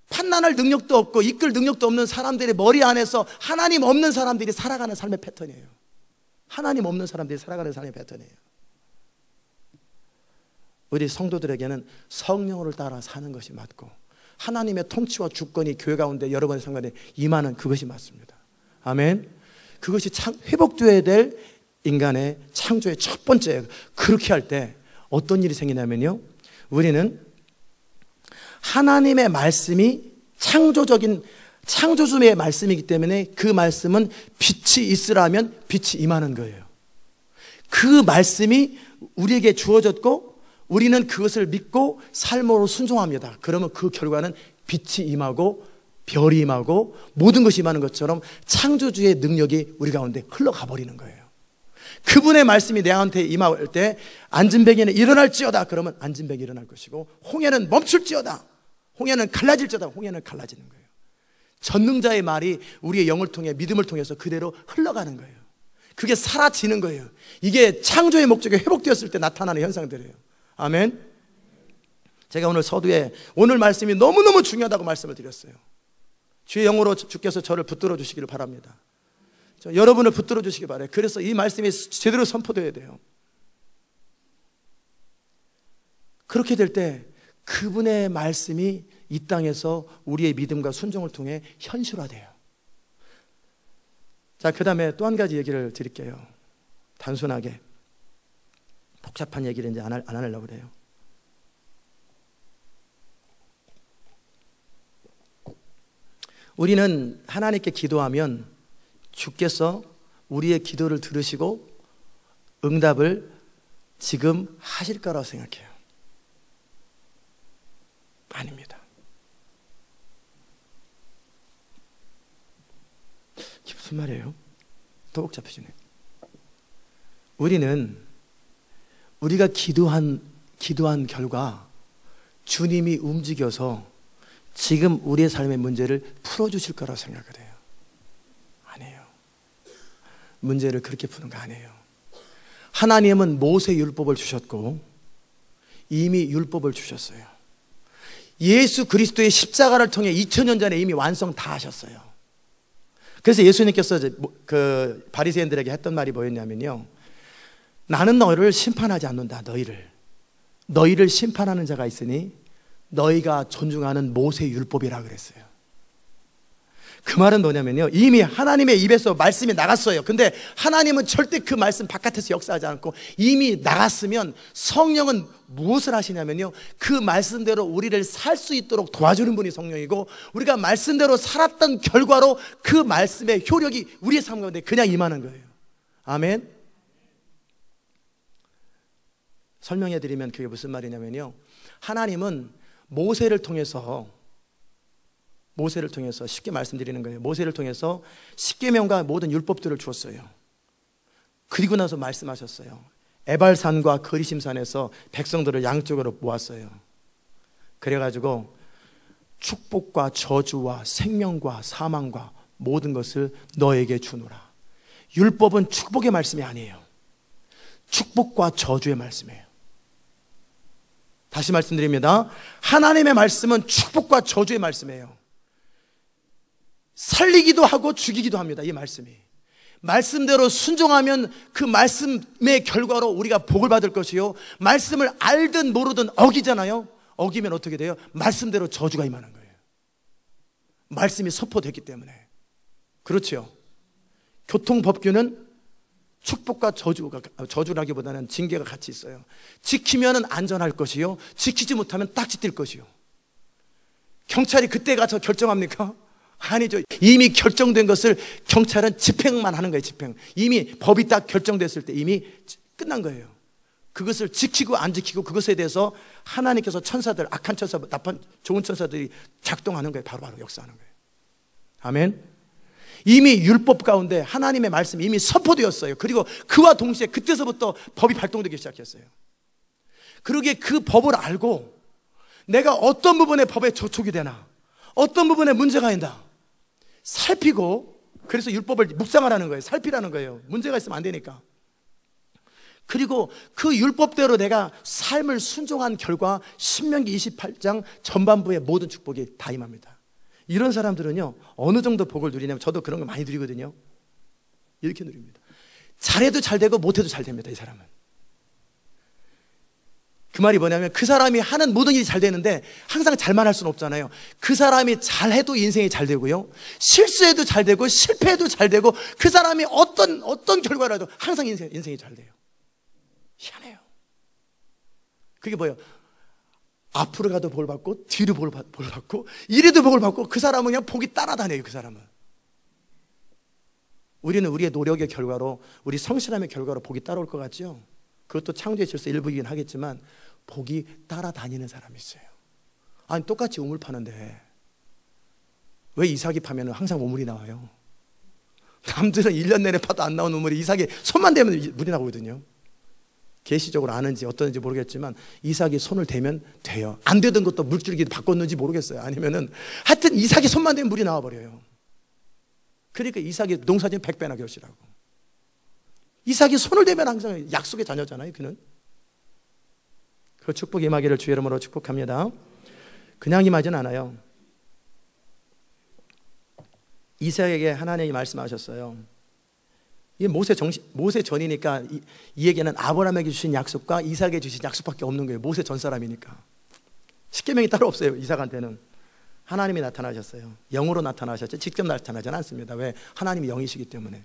A: 판단할 능력도 없고 이끌 능력도 없는 사람들의 머리 안에서 하나님 없는 사람들이 살아가는 삶의 패턴이에요. 하나님 없는 사람들이 살아가는 삶의 패턴이에요. 우리 성도들에게는 성령을 따라 사는 것이 맞고 하나님의 통치와 주권이 교회 가운데 여러분의 생활에 임하는 그것이 맞습니다. 아멘. 그것이 회복되어야 될 인간의 창조의 첫 번째예요. 그렇게 할 때 어떤 일이 생기냐면요, 우리는 하나님의 말씀이 창조주의 말씀이기 때문에 그 말씀은 빛이 있으라면 빛이 임하는 거예요. 그 말씀이 우리에게 주어졌고 우리는 그것을 믿고 삶으로 순종합니다. 그러면 그 결과는 빛이 임하고 별이 임하고 모든 것이 임하는 것처럼 창조주의 능력이 우리 가운데 흘러가 버리는 거예요. 그분의 말씀이 내한테 임할 때 안진뱅이는 일어날지어다 그러면 안진뱅이 일어날 것이고, 홍해는 멈출지어다, 홍해는 갈라질지어다, 홍해는 갈라지는 거예요. 전능자의 말이 우리의 영을 통해 믿음을 통해서 그대로 흘러가는 거예요. 그게 사라지는 거예요. 이게 창조의 목적이 회복되었을 때 나타나는 현상들이에요. 아멘. 제가 오늘 서두에 오늘 말씀이 너무너무 중요하다고 말씀을 드렸어요. 주의 영으로 주께서 저를 붙들어 주시기를 바랍니다. 여러분을 붙들어 주시기 바라요. 그래서 이 말씀이 제대로 선포되어야 돼요. 그렇게 될 때 그분의 말씀이 이 땅에서 우리의 믿음과 순종을 통해 현실화돼요. 자, 그 다음에 또 한 가지 얘기를 드릴게요. 단순하게 복잡한 얘기를 이제 안 하려고 그래요. 우리는 하나님께 기도하면 주께서 우리의 기도를 들으시고 응답을 지금 하실 거라고 생각해요. 아닙니다. 이게 무슨 말이에요? 더 복잡해지네. 우리는 우리가 기도한 결과 주님이 움직여서 지금 우리의 삶의 문제를 풀어주실 거라고 생각을 해요. 아니에요. 문제를 그렇게 푸는 거 아니에요. 하나님은 모세 율법을 주셨고 이미 율법을 주셨어요. 예수 그리스도의 십자가를 통해 2000년 전에 이미 완성 다 하셨어요. 그래서 예수님께서 그 바리새인들에게 했던 말이 뭐였냐면요, 나는 너희를 심판하지 않는다. 너희를 심판하는 자가 있으니 너희가 존중하는 모세 율법이라 그랬어요. 그 말은 뭐냐면요, 이미 하나님의 입에서 말씀이 나갔어요. 근데 하나님은 절대 그 말씀 바깥에서 역사하지 않고 이미 나갔으면 성령은 무엇을 하시냐면요, 그 말씀대로 우리를 살 수 있도록 도와주는 분이 성령이고, 우리가 말씀대로 살았던 결과로 그 말씀의 효력이 우리의 삶 가운데 그냥 임하는 거예요. 아멘. 설명해 드리면 그게 무슨 말이냐면요, 하나님은 모세를 통해서 쉽게 말씀드리는 거예요. 모세를 통해서 십계명과 모든 율법들을 주었어요. 그리고 나서 말씀하셨어요. 에발산과 거리심산에서 백성들을 양쪽으로 모았어요. 그래가지고 축복과 저주와 생명과 사망과 모든 것을 너에게 주노라. 율법은 축복의 말씀이 아니에요. 축복과 저주의 말씀이에요. 다시 말씀드립니다. 하나님의 말씀은 축복과 저주의 말씀이에요. 살리기도 하고 죽이기도 합니다. 이 말씀이. 말씀대로 순종하면 그 말씀의 결과로 우리가 복을 받을 것이요, 말씀을 알든 모르든 어기잖아요. 어기면 어떻게 돼요? 말씀대로 저주가 임하는 거예요. 말씀이 선포됐기 때문에. 그렇죠. 교통법규는 축복과 저주라기보다는 징계가 같이 있어요. 지키면 안전할 것이요, 지키지 못하면 딱지 뛸 것이요. 경찰이 그때 가서 결정합니까? 아니죠. 이미 결정된 것을 경찰은 집행만 하는 거예요. 집행. 이미 법이 딱 결정됐을 때 이미 끝난 거예요. 그것을 지키고 안 지키고 그것에 대해서 하나님께서 천사들, 악한 천사, 나쁜 좋은 천사들이 작동하는 거예요. 바로바로 역사하는 거예요. 아멘. 이미 율법 가운데 하나님의 말씀이 이미 선포되었어요. 그리고 그와 동시에 그때서부터 법이 발동되기 시작했어요. 그러기에 그 법을 알고 내가 어떤 부분에 법에 저촉이 되나, 어떤 부분에 문제가 있나 살피고, 그래서 율법을 묵상하라는 거예요. 살피라는 거예요. 문제가 있으면 안 되니까. 그리고 그 율법대로 내가 삶을 순종한 결과 신명기 28장 전반부의 모든 축복이 다 임합니다. 이런 사람들은요, 어느 정도 복을 누리냐면, 저도 그런 거 많이 누리거든요. 이렇게 누립니다. 잘해도 잘 되고 못해도 잘 됩니다. 이 사람은. 그 말이 뭐냐면, 그 사람이 하는 모든 일이 잘 되는데 항상 잘만 할 수는 없잖아요. 그 사람이 잘해도 인생이 잘 되고요, 실수해도 잘 되고 실패해도 잘 되고, 그 사람이 어떤 결과라도 항상 인생이 잘 돼요. 희한해요. 그게 뭐예요? 앞으로 가도 복을 받고 뒤로 복을 받고 이래도 복을 받고, 그 사람은 그냥 복이 따라다녀요. 그 사람은. 우리는 우리의 노력의 결과로, 우리 성실함의 결과로 복이 따라올 것 같죠? 그것도 창조의 질서 일부이긴 하겠지만 복이 따라다니는 사람이 있어요. 아니, 똑같이 우물 파는데 왜 이삭이 파면 항상 우물이 나와요? 남들은 1년 내내 파도 안 나오는 우물이 이삭이 손만 대면 물이 나오거든요. 계시적으로 아는지 어떤지 모르겠지만 이삭이 손을 대면 돼요. 안 되던 것도 물줄기 바꿨는지 모르겠어요. 아니면은 하여튼 이삭이 손만 대면 물이 나와버려요. 그러니까 이삭이 농사진 100배나 결실하고, 이삭이 손을 대면 항상 약속의 자녀잖아요. 그는. 그 축복 임하기를 주의 이름으로 축복합니다. 그냥 임하진 않아요. 이삭에게 하나님이 말씀하셨어요. 이게 모세 전이니까 이 얘기는 아브라함에게 주신 약속과 이삭에게 주신 약속밖에 없는 거예요. 모세 전 사람이니까. 십계명이 따로 없어요. 이삭한테는. 하나님이 나타나셨어요. 영으로 나타나셨죠. 직접 나타나지는 않습니다. 왜? 하나님이 영이시기 때문에.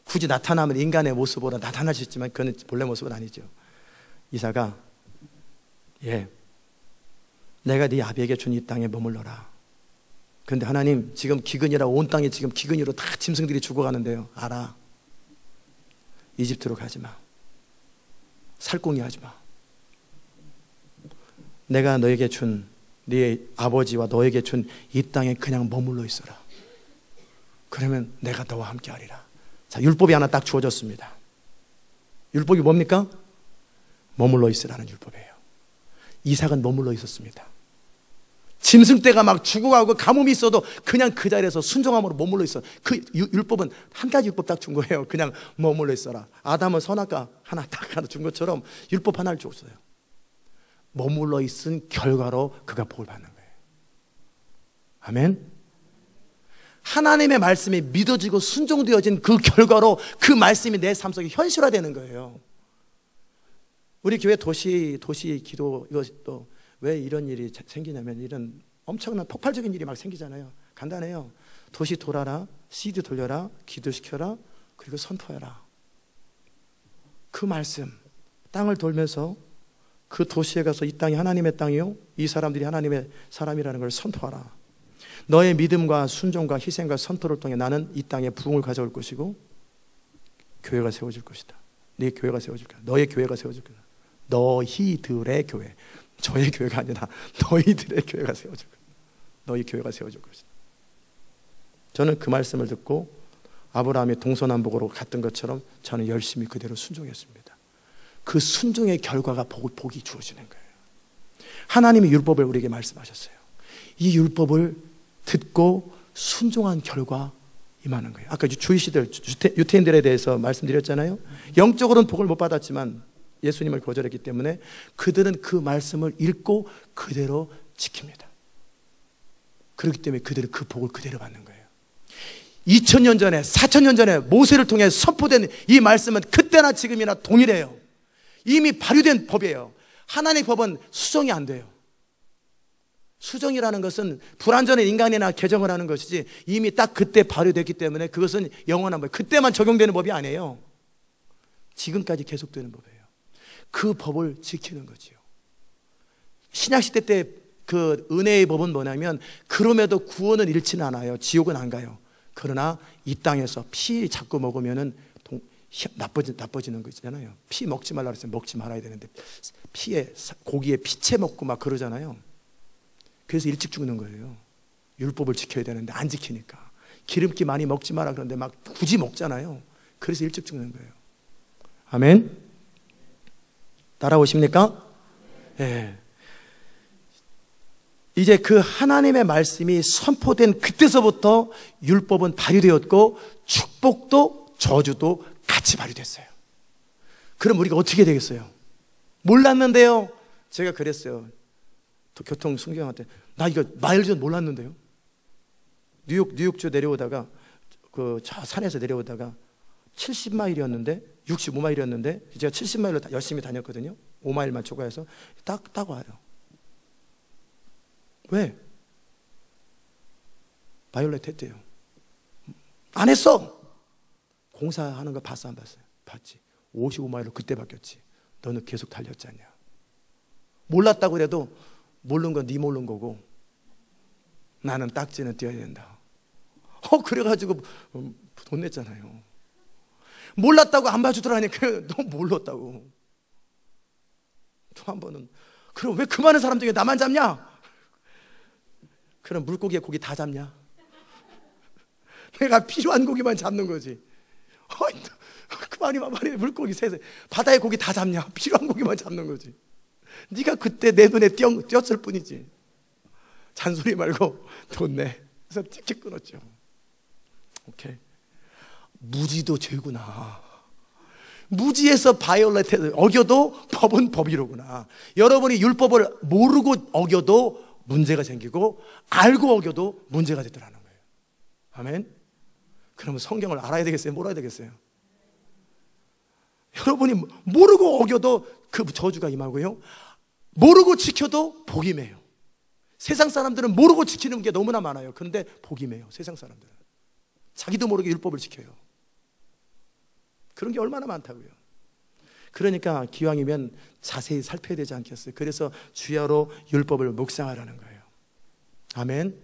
A: 굳이 나타나면 인간의 모습으로 나타나셨지만 그건 본래 모습은 아니죠. 이삭아, 내가 네 아비에게 준 이 땅에 머물러라. 그런데 하나님, 지금 기근이라 온 땅이 지금 기근으로 다 짐승들이 죽어가는데요. 알아. 이집트로 가지 마. 살궁이 하지 마. 내가 너에게 준, 네 아버지와 너에게 준 이 땅에 그냥 머물러 있어라. 그러면 내가 너와 함께 하리라. 자, 율법이 하나 딱 주어졌습니다. 율법이 뭡니까? 머물러 있으라는 율법이에요. 이삭은 머물러 있었습니다. 짐승떼가 막 죽어가고 가뭄이 있어도 그냥 그 자리에서 순종함으로 머물러 있어. 그 율법은 한 가지 율법 딱 준 거예요. 그냥 머물러 있어라. 아담은 선악과 하나 딱 하나 준 것처럼 율법 하나를 줬어요. 머물러 있은 결과로 그가 복을 받는 거예요. 아멘. 하나님의 말씀이 믿어지고 순종되어진 그 결과로 그 말씀이 내 삶 속에 현실화되는 거예요. 우리 교회 도시 기도, 이것도 왜 이런 일이 생기냐면, 이런 엄청난 폭발적인 일이 막 생기잖아요. 간단해요. 도시 돌아라, CD 돌려라, 기도시켜라, 그리고 선포해라. 그 말씀 땅을 돌면서 그 도시에 가서 이 땅이 하나님의 땅이요, 이 사람들이 하나님의 사람이라는 걸 선포하라. 너의 믿음과 순종과 희생과 선포를 통해 나는 이 땅에 부흥을 가져올 것이고 교회가 세워질 것이다. 네 교회가 세워질 거야. 너의 교회가 세워질 거야. 너희들의 교회. 저의 교회가 아니라 너희들의 교회가 세워질 거야. 너희 교회가 세워질 것이다. 저는 그 말씀을 듣고 아브라함이 동서남북으로 갔던 것처럼 저는 열심히 그대로 순종했습니다. 그 순종의 결과가 복이 주어지는 거예요. 하나님이 율법을 우리에게 말씀하셨어요. 이 율법을 듣고 순종한 결과 임하는 거예요. 아까 주이시들, 유태인들에 대해서 말씀드렸잖아요. 영적으로는 복을 못 받았지만 예수님을 거절했기 때문에 그들은 그 말씀을 읽고 그대로 지킵니다. 그렇기 때문에 그들은 그 복을 그대로 받는 거예요. 2000년 전에, 4000년 전에 모세를 통해 선포된 이 말씀은 그때나 지금이나 동일해요. 이미 발효된 법이에요. 하나님의 법은 수정이 안 돼요. 수정이라는 것은 불완전한 인간이나 개정을 하는 것이지, 이미 딱 그때 발효됐기 때문에 그것은 영원한 법, 그때만 적용되는 법이 아니에요. 지금까지 계속되는 법이에요. 그 법을 지키는 거지요. 신약시대 때 그 은혜의 법은 뭐냐면 그럼에도 구원은 잃지는 않아요. 지옥은 안 가요. 그러나 이 땅에서 피 자꾸 먹으면은 나빠지는 거 있잖아요. 피 먹지 말라 그랬어요. 먹지 말아야 되는데 고기에 피채 먹고 막 그러잖아요. 그래서 일찍 죽는 거예요. 율법을 지켜야 되는데 안 지키니까. 기름기 많이 먹지 마라 그러는데 막 굳이 먹잖아요. 그래서 일찍 죽는 거예요. 아멘. 따라오십니까? 예. 이제 그 하나님의 말씀이 선포된 그때서부터 율법은 발휘되었고 축복도 저주도 같이 발휘됐어요. 그럼 우리가 어떻게 되겠어요? 몰랐는데요. 제가 그랬어요. 교통 순경한테 나 이거 마일전 몰랐는데요. 뉴욕주 내려오다가 그 저 산에서 내려오다가 70마일이었는데 65마일이었는데 제가 70마일로 열심히 다녔거든요. 5마일만 초과해서 딱 와요. 왜? 바이올렛 했대요. 안 했어. 공사하는 거 봤어 안 봤어요? 봤지. 55마일로 그때 바뀌었지. 너는 계속 달렸지 않냐. 몰랐다고 그래도 모르는 건 네 모르는 거고 나는 딱지는 띄어야 된다. 그래가지고 돈 냈잖아요. 몰랐다고 안 봐주더라니까. 너 몰랐다고. 또 한 번은 그럼 왜 그 많은 사람 중에 나만 잡냐? 그럼 물고기에 고기 다 잡냐? 내가 필요한 고기만 잡는 거지. 그만이 물고기 셋에 바다의 고기 다 잡냐? 필요한 고기만 잡는 거지. 네가 그때 내 눈에 띄었을 뿐이지. 잔소리 말고 돈 내. 그래서 티켓 끊었죠. 오케이. 무지도 죄구나. 무지에서 바이올렛해서 어겨도 법은 법이로구나. 여러분이 율법을 모르고 어겨도 문제가 생기고 알고 어겨도 문제가 되더라는 거예요. 아멘. 그러면 성경을 알아야 되겠어요? 몰라야 되겠어요? 여러분이 모르고 어겨도 그 저주가 임하고요, 모르고 지켜도 복이 매요. 세상 사람들은 모르고 지키는 게 너무나 많아요. 그런데 복이 매요. 세상 사람들은 자기도 모르게 율법을 지켜요. 그런 게 얼마나 많다고요. 그러니까 기왕이면 자세히 살펴야 되지 않겠어요? 그래서 주야로 율법을 묵상하라는 거예요. 아멘.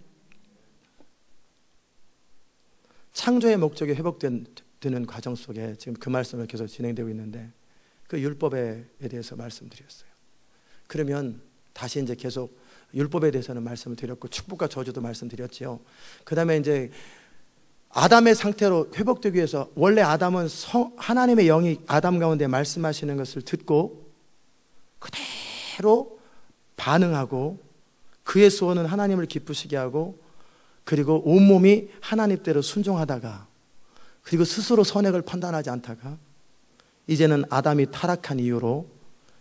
A: 창조의 목적이 회복되는 과정 속에 지금 그 말씀을 계속 진행되고 있는데 그 율법에 대해서 말씀드렸어요. 그러면 다시 이제 계속 율법에 대해서는 말씀을 드렸고 축복과 저주도 말씀드렸지요. 그 다음에 이제 아담의 상태로 회복되기 위해서 원래 아담은 하나님의 영이 아담 가운데 말씀하시는 것을 듣고 그대로 반응하고 그의 소원은 하나님을 기쁘시게 하고 그리고 온몸이 하나님대로 순종하다가 그리고 스스로 선악을 판단하지 않다가 이제는 아담이 타락한 이유로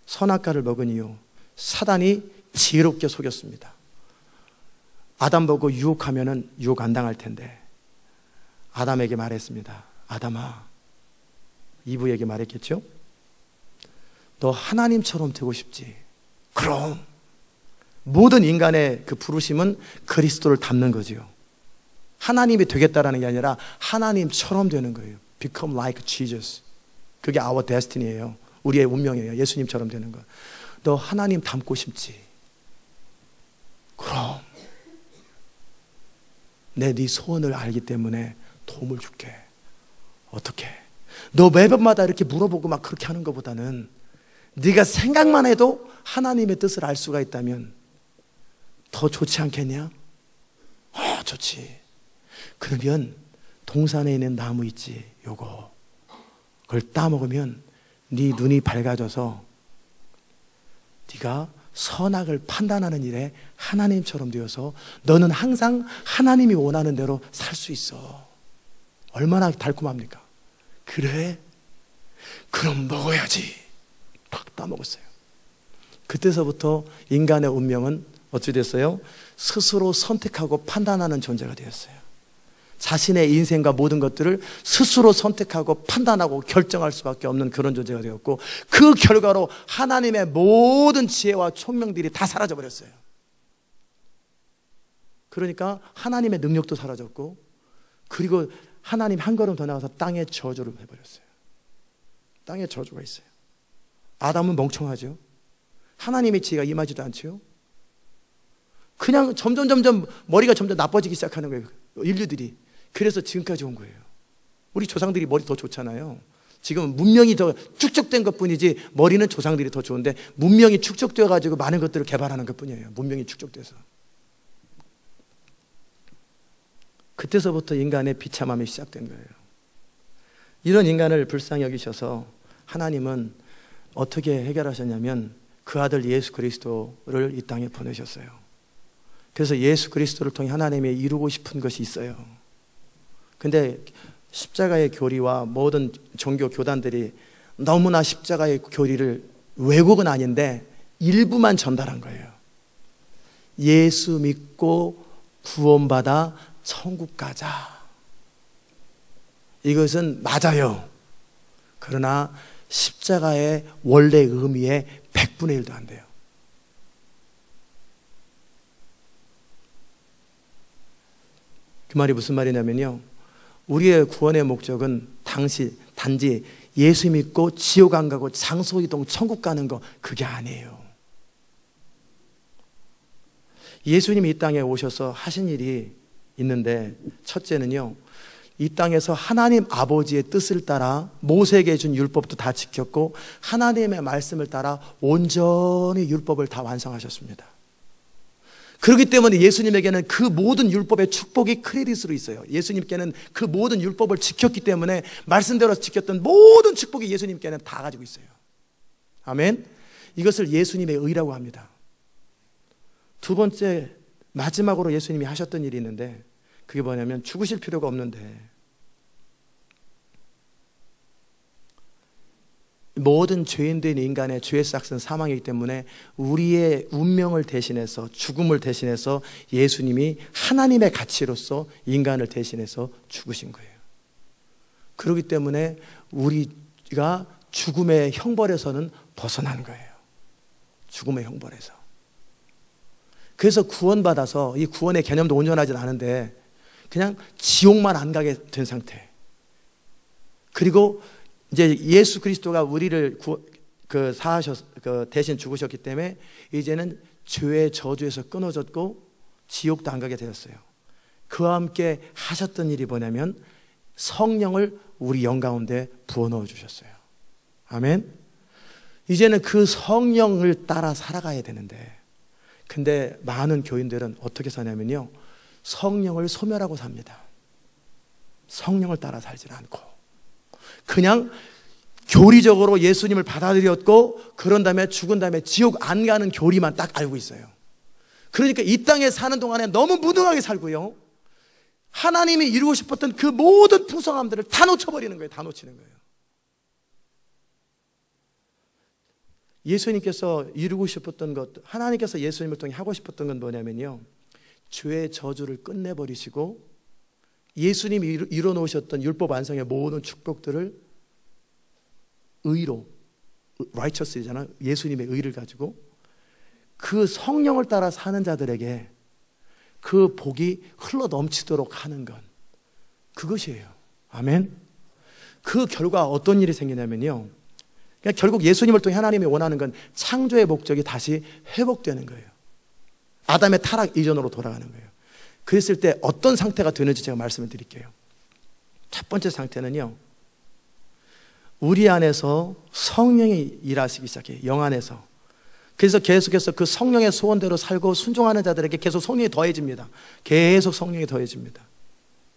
A: 선악과를 먹은 이유 사단이 지혜롭게 속였습니다. 아담 보고 유혹하면은 유혹 안 당할 텐데 아담에게 말했습니다. 아담아, 이브에게 말했겠죠? 너 하나님처럼 되고 싶지? 그럼 모든 인간의 그 부르심은 그리스도를 닮는 거지요. 하나님이 되겠다라는 게 아니라 하나님처럼 되는 거예요. Become like Jesus. 그게 our destiny예요. 우리의 운명이에요. 예수님처럼 되는 거. 너 하나님 닮고 싶지? 그럼 네 소원을 알기 때문에 도움을 줄게. 어떻게? 너 매번마다 이렇게 물어보고 막 그렇게 하는 것보다는 네가 생각만 해도 하나님의 뜻을 알 수가 있다면 더 좋지 않겠냐? 좋지. 그러면 동산에 있는 나무 있지, 요거 그걸 따먹으면 네 눈이 밝아져서 네가 선악을 판단하는 일에 하나님처럼 되어서 너는 항상 하나님이 원하는 대로 살 수 있어. 얼마나 달콤합니까? 그래? 그럼 먹어야지. 팍 따먹었어요. 그때서부터 인간의 운명은 어찌 됐어요? 스스로 선택하고 판단하는 존재가 되었어요. 자신의 인생과 모든 것들을 스스로 선택하고 판단하고 결정할 수밖에 없는 그런 존재가 되었고 그 결과로 하나님의 모든 지혜와 총명들이 다 사라져버렸어요. 그러니까 하나님의 능력도 사라졌고 그리고 하나님 한 걸음 더 나가서 땅의 저주를 해버렸어요. 땅에 저주가 있어요. 아담은 멍청하죠. 하나님의 지혜가 임하지도 않죠. 그냥 점점 머리가 점점 나빠지기 시작하는 거예요. 인류들이. 그래서 지금까지 온 거예요. 우리 조상들이 머리 더 좋잖아요. 지금 문명이 더 축적된 것뿐이지 머리는 조상들이 더 좋은데 문명이 축적되어 가지고 많은 것들을 개발하는 것뿐이에요. 문명이 축적돼서. 그때서부터 인간의 비참함이 시작된 거예요. 이런 인간을 불쌍히 여기셔서 하나님은 어떻게 해결하셨냐면 그 아들 예수 그리스도를 이 땅에 보내셨어요. 그래서 예수 그리스도를 통해 하나님이 이루고 싶은 것이 있어요. 근데 십자가의 교리와 모든 종교 교단들이 너무나 십자가의 교리를 왜곡은 아닌데 일부만 전달한 거예요. 예수 믿고 구원받아 천국 가자. 이것은 맞아요. 그러나 십자가의 원래 의미의 100분의 1도 안 돼요. 그 말이 무슨 말이냐면요, 우리의 구원의 목적은 단지 예수 믿고 지옥 안 가고 장소 이동 천국 가는 거, 그게 아니에요. 예수님이 이 땅에 오셔서 하신 일이 있는데, 첫째는요, 이 땅에서 하나님 아버지의 뜻을 따라 모세에게 준 율법도 다 지켰고 하나님의 말씀을 따라 온전히 율법을 다 완성하셨습니다. 그렇기 때문에 예수님에게는 그 모든 율법의 축복이 크레딧으로 있어요. 예수님께는 그 모든 율법을 지켰기 때문에 말씀대로 지켰던 모든 축복이 예수님께는 다 가지고 있어요. 아멘. 이것을 예수님의 의라고 합니다. 두 번째, 마지막으로 예수님이 하셨던 일이 있는데, 그게 뭐냐면 죽으실 필요가 없는데 모든 죄인된 인간의 죄의 싹은 사망이기 때문에 우리의 운명을 대신해서, 죽음을 대신해서 예수님이 하나님의 가치로서 인간을 대신해서 죽으신 거예요. 그렇기 때문에 우리가 죽음의 형벌에서는 벗어난 거예요. 죽음의 형벌에서. 그래서 구원받아서, 이 구원의 개념도 온전하진 않은데 그냥 지옥만 안 가게 된 상태. 그리고 이제 예수 그리스도가 우리를 대신 죽으셨기 때문에 이제는 죄의 저주에서 끊어졌고 지옥도 안 가게 되었어요. 그와 함께 하셨던 일이 뭐냐면 성령을 우리 영 가운데 부어넣어 주셨어요. 아멘. 이제는 그 성령을 따라 살아가야 되는데, 근데 많은 교인들은 어떻게 사냐면요, 성령을 소멸하고 삽니다. 성령을 따라 살지 않고 그냥 교리적으로 예수님을 받아들였고 그런 다음에 죽은 다음에 지옥 안 가는 교리만 딱 알고 있어요. 그러니까 이 땅에 사는 동안에 너무 무능하게 살고요, 하나님이 이루고 싶었던 그 모든 풍성함들을 다 놓쳐버리는 거예요. 다 놓치는 거예요. 예수님께서 이루고 싶었던 것, 하나님께서 예수님을 통해 하고 싶었던 건 뭐냐면요, 죄의 저주를 끝내버리시고 예수님이 이뤄놓으셨던 율법 완성의 모든 축복들을 의로, righteous잖아요. 예수님의 의를 가지고 그 성령을 따라 사는 자들에게 그 복이 흘러 넘치도록 하는 것, 그것이에요. 아멘. 그 결과 어떤 일이 생기냐면요, 그러니까 결국 예수님을 통해 하나님이 원하는 건 창조의 목적이 다시 회복되는 거예요. 아담의 타락 이전으로 돌아가는 거예요. 그랬을 때 어떤 상태가 되는지 제가 말씀을 드릴게요. 첫 번째 상태는요, 우리 안에서 성령이 일하시기 시작해요. 영 안에서. 그래서 계속해서 그 성령의 소원대로 살고 순종하는 자들에게 계속 성령이 더해집니다. 계속 성령이 더해집니다.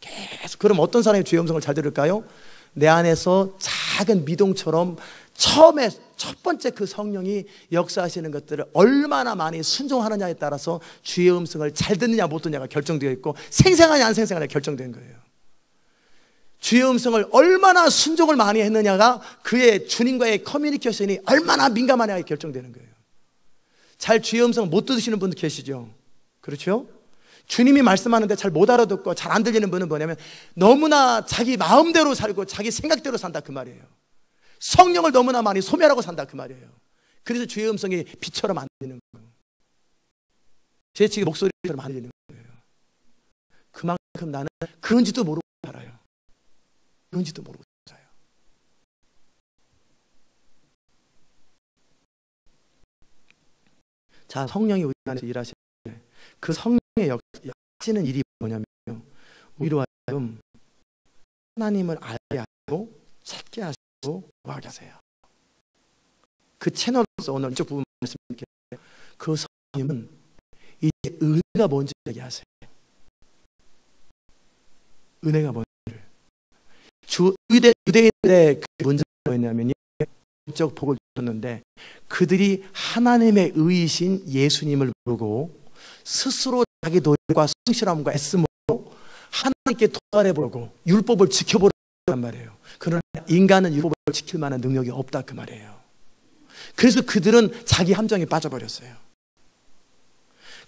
A: 계속. 그럼 어떤 사람이 주의 음성을 잘 들을까요? 내 안에서 작은 미동처럼 처음에 첫 번째 그 성령이 역사하시는 것들을 얼마나 많이 순종하느냐에 따라서 주의 음성을 잘 듣느냐 못 듣느냐가 결정되어 있고, 생생하냐 안 생생하냐 결정된 거예요. 주의 음성을 얼마나 순종을 많이 했느냐가 그의 주님과의 커뮤니케이션이 얼마나 민감하냐가 결정되는 거예요. 잘 주의 음성을 못 들으시는 분도 계시죠. 그렇죠? 주님이 말씀하는데 잘 못 알아듣고 잘 안 들리는 분은 뭐냐면 너무나 자기 마음대로 살고 자기 생각대로 산다, 그 말이에요. 성령을 너무나 많이 소멸하고 산다, 그 말이에요. 그래서 주의 음성이 비처럼 안 들리는 거예요. 제 지금 목소리처럼 안 들리는 거예요. 그만큼 나는 그런지도 모르고 살아요. 그런지도 모르고 살아요. 자, 성령이 우리 안에서 일하시는데 그 성령의 하시는 일이 뭐냐면요, 우리로 하여금 하나님을 알게 하고 찾게 하시고 구하게 하세요. 그 채널로서 오늘 이쪽 부분 말씀드릴게요. 그 성령님은 이제 은혜가 뭔지 얘기하세요. 은혜가 뭔지를. 유대인들의 그 문제가 뭐였냐면요, 적 복을 줬는데 그들이 하나님의 의이신 예수님을 모르고 스스로 자기 노력과 성실함과 애씀으로 하나님께 도달해보고 율법을 지켜보란 말이에요. 그러나 인간은 율법을 지킬 만한 능력이 없다 그 말이에요. 그래서 그들은 자기 함정에 빠져버렸어요.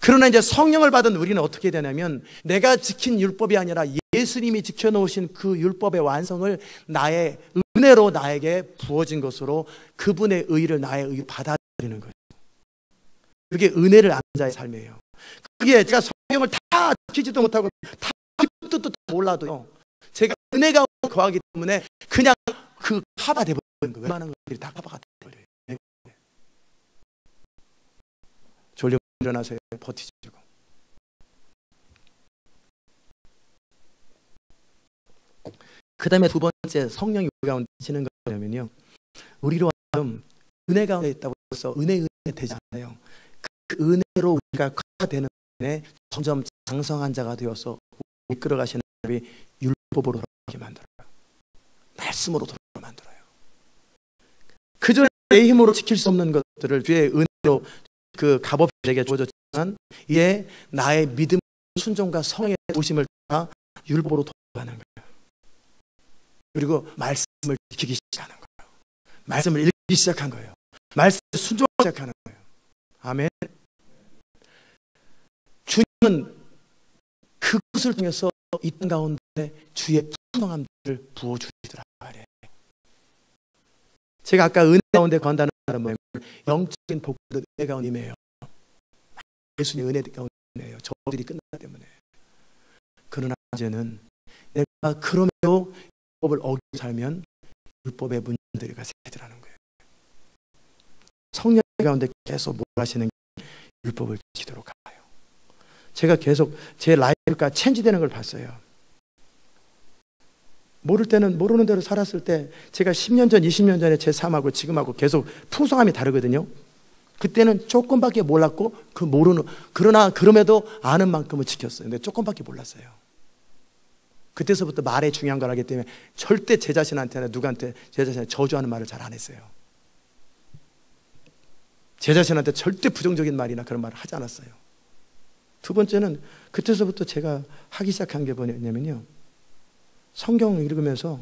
A: 그러나 이제 성령을 받은 우리는 어떻게 되냐면, 내가 지킨 율법이 아니라 예수님이 지켜놓으신 그 율법의 완성을 나의 은혜로 나에게 부어진 것으로 그분의 의를 나의 의로 받아들이는 거예요. 그게 은혜를 아는 자의 삶이에요. 그게 제가 성경을 다 지키지도 못하고 다 뜻도 몰라도요, 제가 은혜가 거하기 때문에 그냥 그 카바 되버리는 거예요. 웬만한 것들이 다 카바가 되버려요. 졸려 일어나세요. 버티시고. 그 다음에 두 번째, 성령이 우리 가운데 계시는 거냐면요, 우리로 하여금 은혜 가운데 있다고 해서 은혜 되지 않아요. 그 은혜로 우리가 되는 은혜, 점점 장성한 자가 되어서 이끌어 가시는 사람이 율법으로 돌아가게 만들어요. 말씀으로 돌아가게 만들어요. 그전에 내 힘으로 지킬 수 없는 것들을 주의 은혜로 그 값없이에게 주어졌지만, 이에 나의 믿음, 순종과 성의 도심을 따라 율법으로 돌아가는 거예요. 그리고 말씀을 지키기 시작하는 거예요. 말씀을 읽기 시작한 거예요. 말씀을 순종하기 시작하는 거예요. 아멘. 주님은 그것을 통해서 이 땅 가운데 주의 풍성함들을 부어주시더라 말이에요. 제가 아까 은혜 가운데 건다는 말은 뭐냐면, 영적인 복들은 은혜 가운데 임해요. 예수님 은혜 가운데 임해요. 저들이 끝나기 때문에. 그러나 이제는 내가 그럼에도 율법을 어기고 살면 율법의 문제들이 생기더라는 거예요. 성령 가운데 계속 몰아가시는 게 율법을 지키도록 하요. 제가 계속 제 라이프가 체인지되는 걸 봤어요. 모를 때는 모르는 대로 살았을 때, 제가 10년 전, 20년 전에 제 삶하고 지금하고 계속 풍성함이 다르거든요. 그때는 조금밖에 몰랐고, 그러나 그럼에도 아는 만큼은 지켰어요. 근데 조금밖에 몰랐어요. 그때서부터 말에 중요한 걸 알기 때문에 절대 제 자신한테나 누구한테 제 자신한테 저주하는 말을 잘 안 했어요. 제 자신한테 절대 부정적인 말이나 그런 말을 하지 않았어요. 두 번째는, 그때서부터 제가 하기 시작한 게 뭐냐면요, 성경을 읽으면서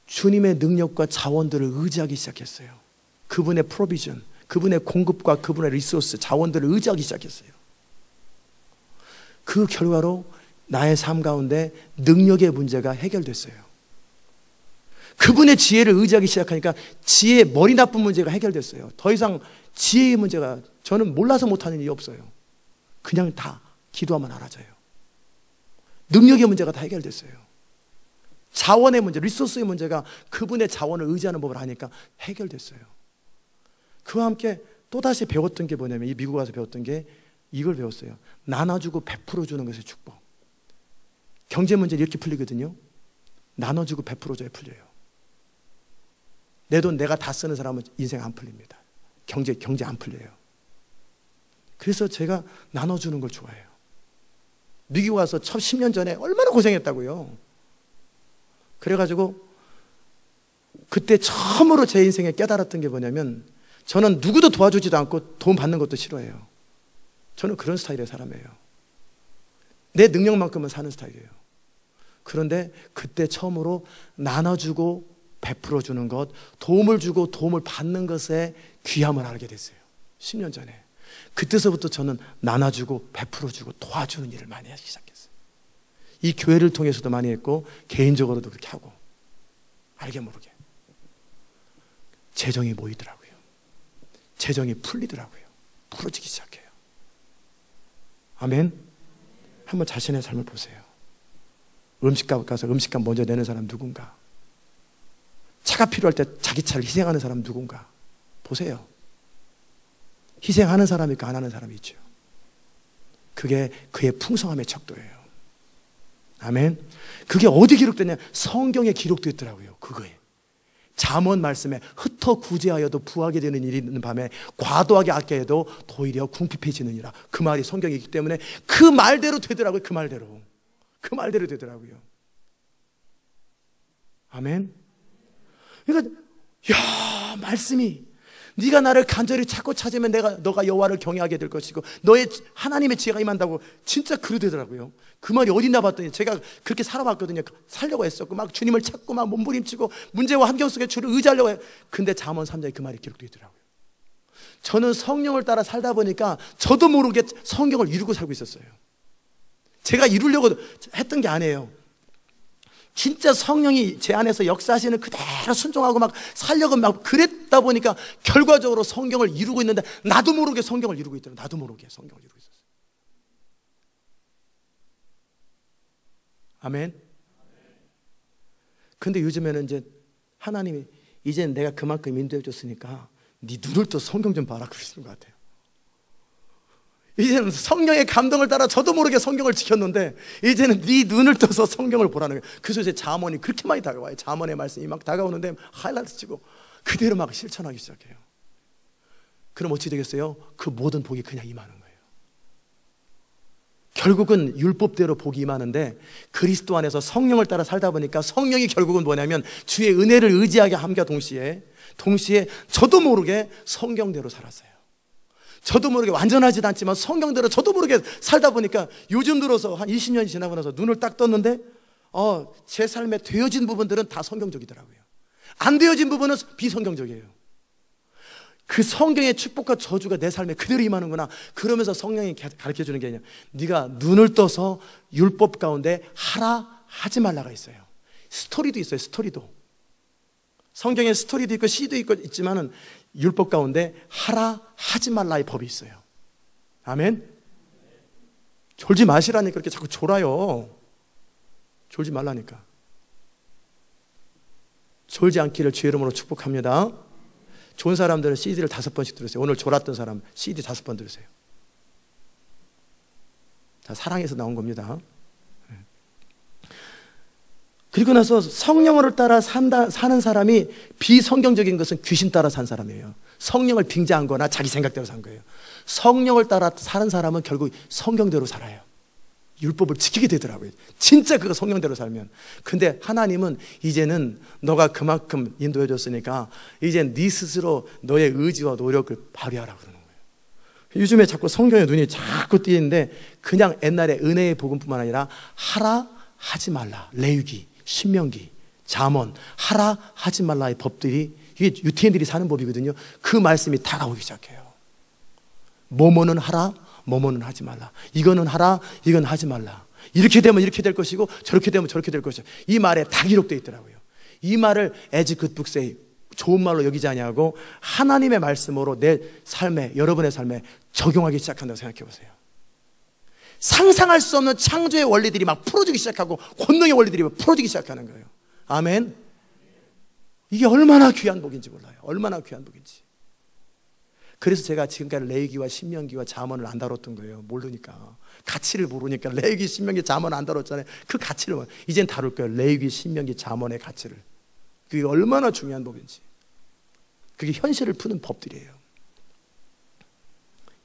A: 주님의 능력과 자원들을 의지하기 시작했어요. 그분의 프로비전, 그분의 공급과 그분의 리소스, 자원들을 의지하기 시작했어요. 그 결과로 나의 삶 가운데 능력의 문제가 해결됐어요. 그분의 지혜를 의지하기 시작하니까 지혜의 머리 나쁜 문제가 해결됐어요. 더 이상 지혜의 문제가, 저는 몰라서 못하는 일이 없어요. 그냥 다 기도하면 알아져요. 능력의 문제가 다 해결됐어요. 자원의 문제, 리소스의 문제가 그분의 자원을 의지하는 법을 하니까 해결됐어요. 그와 함께 또다시 배웠던 게 뭐냐면, 이 미국 와서 배웠던 게 이걸 배웠어요. 나눠주고 베풀어 주는 것의 축복. 경제 문제는 이렇게 풀리거든요. 나눠주고 베풀어 줘야 풀려요. 내 돈 내가 다 쓰는 사람은 인생 안 풀립니다. 경제 안 풀려요. 그래서 제가 나눠주는 걸 좋아해요. 미국 와서 첫 10년 전에 얼마나 고생했다고요. 그래가지고 그때 처음으로 제 인생에 깨달았던 게 뭐냐면, 저는 누구도 도와주지도 않고 돈 받는 것도 싫어해요. 저는 그런 스타일의 사람이에요. 내 능력만큼은 사는 스타일이에요. 그런데 그때 처음으로 나눠주고 베풀어 주는 것, 도움을 주고 도움을 받는 것의 귀함을 알게 됐어요. 10년 전에. 그때서부터 저는 나눠주고 베풀어 주고 도와주는 일을 많이 하기 시작했어요. 이 교회를 통해서도 많이 했고 개인적으로도 그렇게 하고, 알게 모르게 재정이 모이더라고요. 재정이 풀리더라고요. 풀어지기 시작해요. 아멘. 한번 자신의 삶을 보세요. 음식값 가서 음식값 먼저 내는 사람 누군가? 차가 필요할 때 자기 차를 희생하는 사람 누군가? 보세요. 희생하는 사람이 있고 안 하는 사람이 있죠. 그게 그의 풍성함의 척도예요. 아멘. 그게 어디 기록됐냐? 성경에 기록되어 있더라고요. 그거에. 잠언 말씀에 흩어 구제하여도 부하게 되는 일이 있는 밤에 과도하게 아껴해도 도리어 궁핍해지느니라. 그 말이 성경에 있기 때문에 그 말대로 되더라고요. 그 말대로 되더라고요. 아멘. 그러니까 야, 말씀이 네가 나를 간절히 찾고 찾으면 너가 여호와를 경외하게 될 것이고 너의 하나님의 지혜가 임한다고 진짜 그러더라고요. 그 말이 어딨나 봤더니 제가 그렇게 살아봤거든요. 살려고 했었고 막 주님을 찾고 막 몸부림치고 문제와 환경 속에 주를 의지하려고 해요. 근데 잠언 3장에 그 말이 기록되어 있더라고요. 저는 성령을 따라 살다 보니까 저도 모르게 성경을 이루고 살고 있었어요. 제가 이루려고 했던 게 아니에요. 진짜 성령이 제 안에서 역사하시는 그대로 순종하고 막 살려고 막 그랬다 보니까 결과적으로 성경을 이루고 있는데 나도 모르게 성경을 이루고 있더라고요. 나도 모르게 성경을 이루고 있었어요. 아멘. 근데 요즘에는 이제 하나님이 이제 내가 그만큼 인도해 줬으니까 네 눈을 또 성경 좀 봐라 그러시는 것 같아요. 이제는 성령의 감동을 따라 저도 모르게 성경을 지켰는데 이제는 네 눈을 떠서 성경을 보라는 거예요. 그래서 제 잠언이 그렇게 많이 다가와요. 잠언의 말씀이 막 다가오는데 하이라이트 치고 그대로 막 실천하기 시작해요. 그럼 어찌 되겠어요? 그 모든 복이 그냥 임하는 거예요. 결국은 율법대로 복이 임하는데 그리스도 안에서 성령을 따라 살다 보니까 성령이 결국은 뭐냐면 주의 은혜를 의지하게 함과 동시에 저도 모르게 성경대로 살았어요. 저도 모르게 완전하지도 않지만 성경대로 저도 모르게 살다 보니까 요즘 들어서 한 20년이 지나고 나서 눈을 딱 떴는데 제 삶에 되어진 부분들은 다 성경적이더라고요. 안 되어진 부분은 비성경적이에요. 그 성경의 축복과 저주가 내 삶에 그대로 임하는구나. 그러면서 성령이 가르쳐주는 게 아니라 네가 눈을 떠서 율법 가운데 하라 하지 말라가 있어요. 스토리도 있어요. 스토리도. 성경에 스토리도 있고 시도 있지만은 율법 가운데 하라 하지 말라의 법이 있어요. 아멘. 졸지 마시라니까 그렇게 자꾸 졸아요. 졸지 말라니까. 졸지 않기를 주의 이름으로 축복합니다. 좋은 사람들은 CD를 5번씩 들으세요. 오늘 졸았던 사람 CD 5번 들으세요. 다 사랑해서 나온 겁니다. 그리고 나서 성령을 따라 사는 사람이 비성경적인 것은 귀신 따라 산 사람이에요. 성령을 빙자한 거나 자기 생각대로 산 거예요. 성령을 따라 사는 사람은 결국 성경대로 살아요. 율법을 지키게 되더라고요. 진짜 그거 성령대로 살면. 근데 하나님은 이제는 너가 그만큼 인도해 줬으니까 이제 네 스스로 너의 의지와 노력을 발휘하라 그러는 거예요. 요즘에 자꾸 성경에 눈이 자꾸 띄는데 그냥 옛날에 은혜의 복음뿐만 아니라 하라 하지 말라, 레위기, 신명기, 잠언, 하라 하지 말라의 법들이 이게 유태인들이 사는 법이거든요. 그 말씀이 다가오기 시작해요. 뭐뭐는 하라, 뭐뭐는 하지 말라. 이거는 하라, 이건 하지 말라. 이렇게 되면 이렇게 될 것이고 저렇게 되면 저렇게 될 것이고 이 말에 다 기록되어 있더라고요. 이 말을 as good book say, 좋은 말로 여기지 아니하고 하나님의 말씀으로 내 삶에, 여러분의 삶에 적용하기 시작한다고 생각해 보세요. 상상할 수 없는 창조의 원리들이 막 풀어지기 시작하고 권능의 원리들이 막 풀어지기 시작하는 거예요. 아멘. 이게 얼마나 귀한 복인지 몰라요. 얼마나 귀한 복인지. 그래서 제가 지금까지 레위기와 신명기와 잠언을 안 다뤘던 거예요. 모르니까. 가치를 모르니까 레위기, 신명기, 잠언 안 다뤘잖아요. 그 가치를 이젠 다룰 거예요. 레위기, 신명기, 잠언의 가치를. 그게 얼마나 중요한 법인지. 그게 현실을 푸는 법들이에요.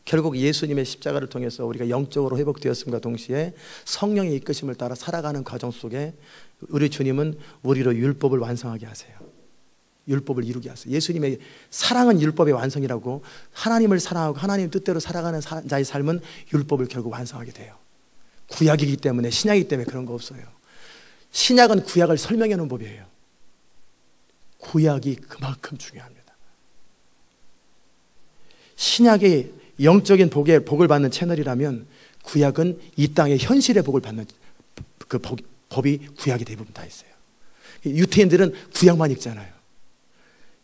A: 결국 예수님의 십자가를 통해서 우리가 영적으로 회복되었음과 동시에 성령의 이끄심을 따라 살아가는 과정 속에 우리 주님은 우리로 율법을 완성하게 하세요. 율법을 이루게 하세요. 예수님의 사랑은 율법의 완성이라고 하나님을 사랑하고 하나님 뜻대로 살아가는 자의 삶은 율법을 결국 완성하게 돼요. 구약이기 때문에 신약이기 때문에 그런 거 없어요. 신약은 구약을 설명해 놓은 법이에요. 구약이 그만큼 중요합니다. 신약이 영적인 복을 받는 채널이라면 구약은 이 땅의 현실의 복을 받는 그 법이 구약이 대부분 다 있어요. 유태인들은 구약만 읽잖아요.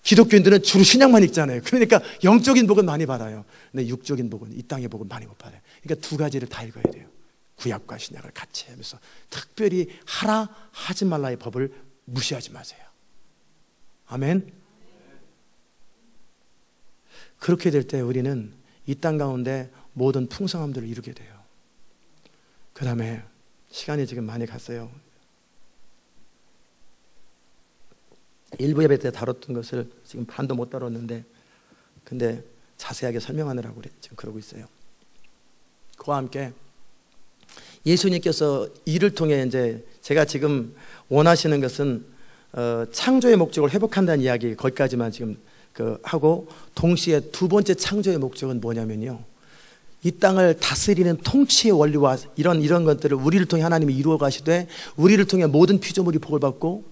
A: 기독교인들은 주로 신약만 읽잖아요. 그러니까 영적인 복은 많이 받아요. 근데 육적인 복은 이 땅의 복은 많이 못 받아요. 그러니까 두 가지를 다 읽어야 돼요. 구약과 신약을 같이 하면서 특별히 하라 하지 말라의 법을 무시하지 마세요. 아멘. 그렇게 될 때 우리는 이 땅 가운데 모든 풍성함들을 이루게 돼요. 그 다음에 시간이 지금 많이 갔어요. 일부 예배 때 다뤘던 것을 지금 반도 못 다뤘는데, 근데 자세하게 설명하느라고 지금 그러고 있어요. 그와 함께 예수님께서 이를 통해 이제 제가 지금 원하시는 것은 창조의 목적을 회복한다는 이야기, 거기까지만 지금 하고, 동시에 두 번째 창조의 목적은 뭐냐면요, 이 땅을 다스리는 통치의 원리와 이런 것들을 우리를 통해 하나님이 이루어 가시되, 우리를 통해 모든 피조물이 복을 받고,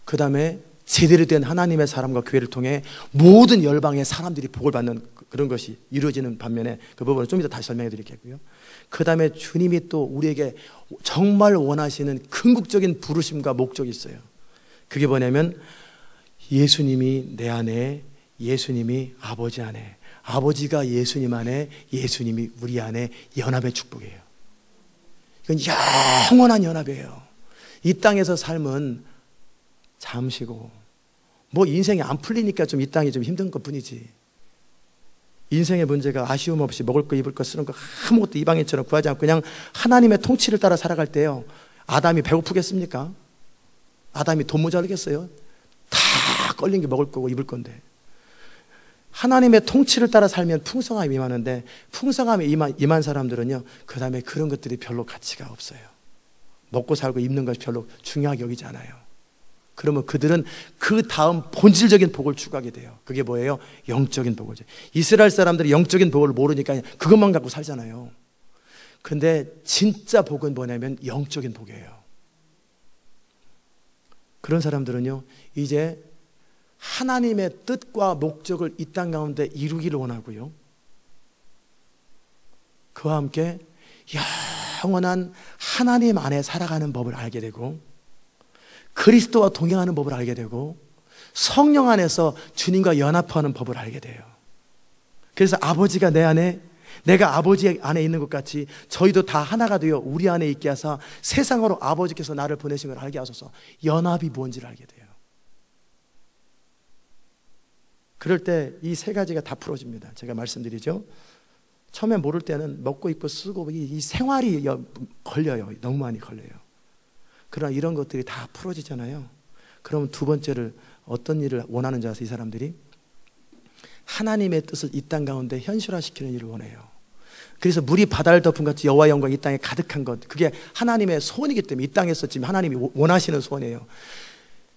A: 그 다음에 제대로 된 하나님의 사람과 교회를 통해 모든 열방의 사람들이 복을 받는 그런 것이 이루어지는 반면에, 그 부분을 좀 이따 다시 설명해 드리겠고요. 그 다음에 주님이 또 우리에게 정말 원하시는 궁극적인 부르심과 목적이 있어요. 그게 뭐냐면 예수님이 내 안에, 예수님이 아버지 안에, 아버지가 예수님 안에, 예수님이 우리 안에 연합의 축복이에요. 이건 영원한 연합이에요. 이 땅에서 삶은 잠시고, 뭐 인생이 안 풀리니까 좀 이 땅이 좀 힘든 것 뿐이지, 인생의 문제가 아쉬움 없이 먹을 거 입을 거 쓰는 거 아무것도 이방인처럼 구하지 않고 그냥 하나님의 통치를 따라 살아갈 때요, 아담이 배고프겠습니까? 아담이 돈 모자르겠어요? 다 걸린 게 먹을 거고 입을 건데. 하나님의 통치를 따라 살면 풍성함이 임하는데, 풍성함이 임한 사람들은요, 그 다음에 그런 것들이 별로 가치가 없어요. 먹고 살고 입는 것이 별로 중요하게 여기지 않아요. 그러면 그들은 그 다음 본질적인 복을 추구하게 돼요. 그게 뭐예요? 영적인 복을. 이스라엘 사람들이 영적인 복을 모르니까 그것만 갖고 살잖아요. 근데 진짜 복은 뭐냐면 영적인 복이에요. 그런 사람들은요, 이제 하나님의 뜻과 목적을 이 땅 가운데 이루기를 원하고요, 그와 함께 영원한 하나님 안에 살아가는 법을 알게 되고, 그리스도와 동행하는 법을 알게 되고, 성령 안에서 주님과 연합하는 법을 알게 돼요. 그래서 아버지가 내 안에, 내가 아버지 안에 있는 것 같이 저희도 다 하나가 되어 우리 안에 있게 하사 세상으로 아버지께서 나를 보내신 걸 알게 하소서. 연합이 뭔지를 알게 돼요. 그럴 때 이 세 가지가 다 풀어집니다. 제가 말씀드리죠, 처음에 모를 때는 먹고 입고 쓰고 이 생활이 걸려요. 너무 많이 걸려요. 그러나 이런 것들이 다 풀어지잖아요. 그러면 두 번째를, 어떤 일을 원하는지 아세요? 이 사람들이 하나님의 뜻을 이 땅 가운데 현실화시키는 일을 원해요. 그래서 물이 바다를 덮은 같이 여호와의 영광이 이 땅에 가득한 것, 그게 하나님의 소원이기 때문에 이 땅에서 지금 하나님이 원하시는 소원이에요.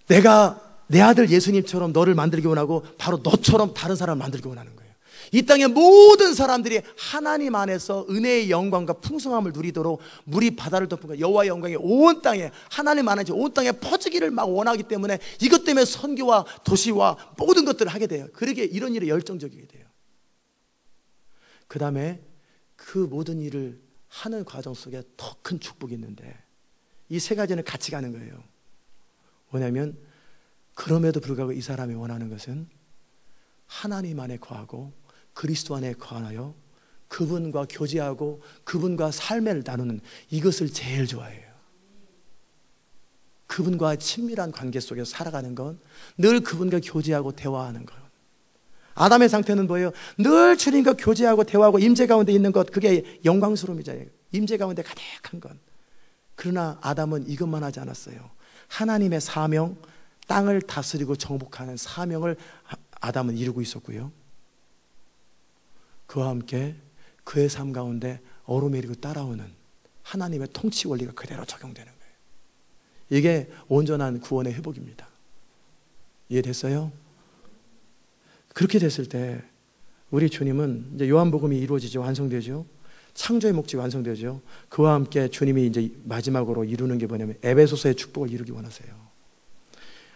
A: 내가 내 아들 예수님처럼 너를 만들기 원하고, 바로 너처럼 다른 사람을 만들기 원하는 거예요. 이 땅의 모든 사람들이 하나님 안에서 은혜의 영광과 풍성함을 누리도록 물이 바다를 덮은 것, 여호와의 영광이 온 땅에, 하나님 안에서 온 땅에 퍼지기를 막 원하기 때문에 이것 때문에 선교와 도시와 모든 것들을 하게 돼요. 그러기에 이런 일에 열정적이게 돼요. 그 다음에 그 모든 일을 하는 과정 속에 더 큰 축복이 있는데, 이 세 가지는 같이 가는 거예요. 뭐냐면, 그럼에도 불구하고 이 사람이 원하는 것은 하나님 안에 거하고 그리스도 안에 거하여 그분과 교제하고 그분과 삶을 나누는, 이것을 제일 좋아해요. 그분과 친밀한 관계 속에서 살아가는 건, 늘 그분과 교제하고 대화하는 것. 아담의 상태는 뭐예요? 늘 주님과 교제하고 대화하고 임재 가운데 있는 것, 그게 영광스러움이잖아요. 임재 가운데 가득한 것. 그러나 아담은 이것만 하지 않았어요. 하나님의 사명, 땅을 다스리고 정복하는 사명을 아담은 이루고 있었고요, 그와 함께 그의 삶 가운데 오르내리고 따라오는 하나님의 통치 원리가 그대로 적용되는 거예요. 이게 온전한 구원의 회복입니다. 이해됐어요? 그렇게 됐을 때 우리 주님은 이제 요한복음이 이루어지죠. 완성되죠. 창조의 목적이 완성되죠. 그와 함께 주님이 이제 마지막으로 이루는 게 뭐냐면 에베소서의 축복을 이루기 원하세요.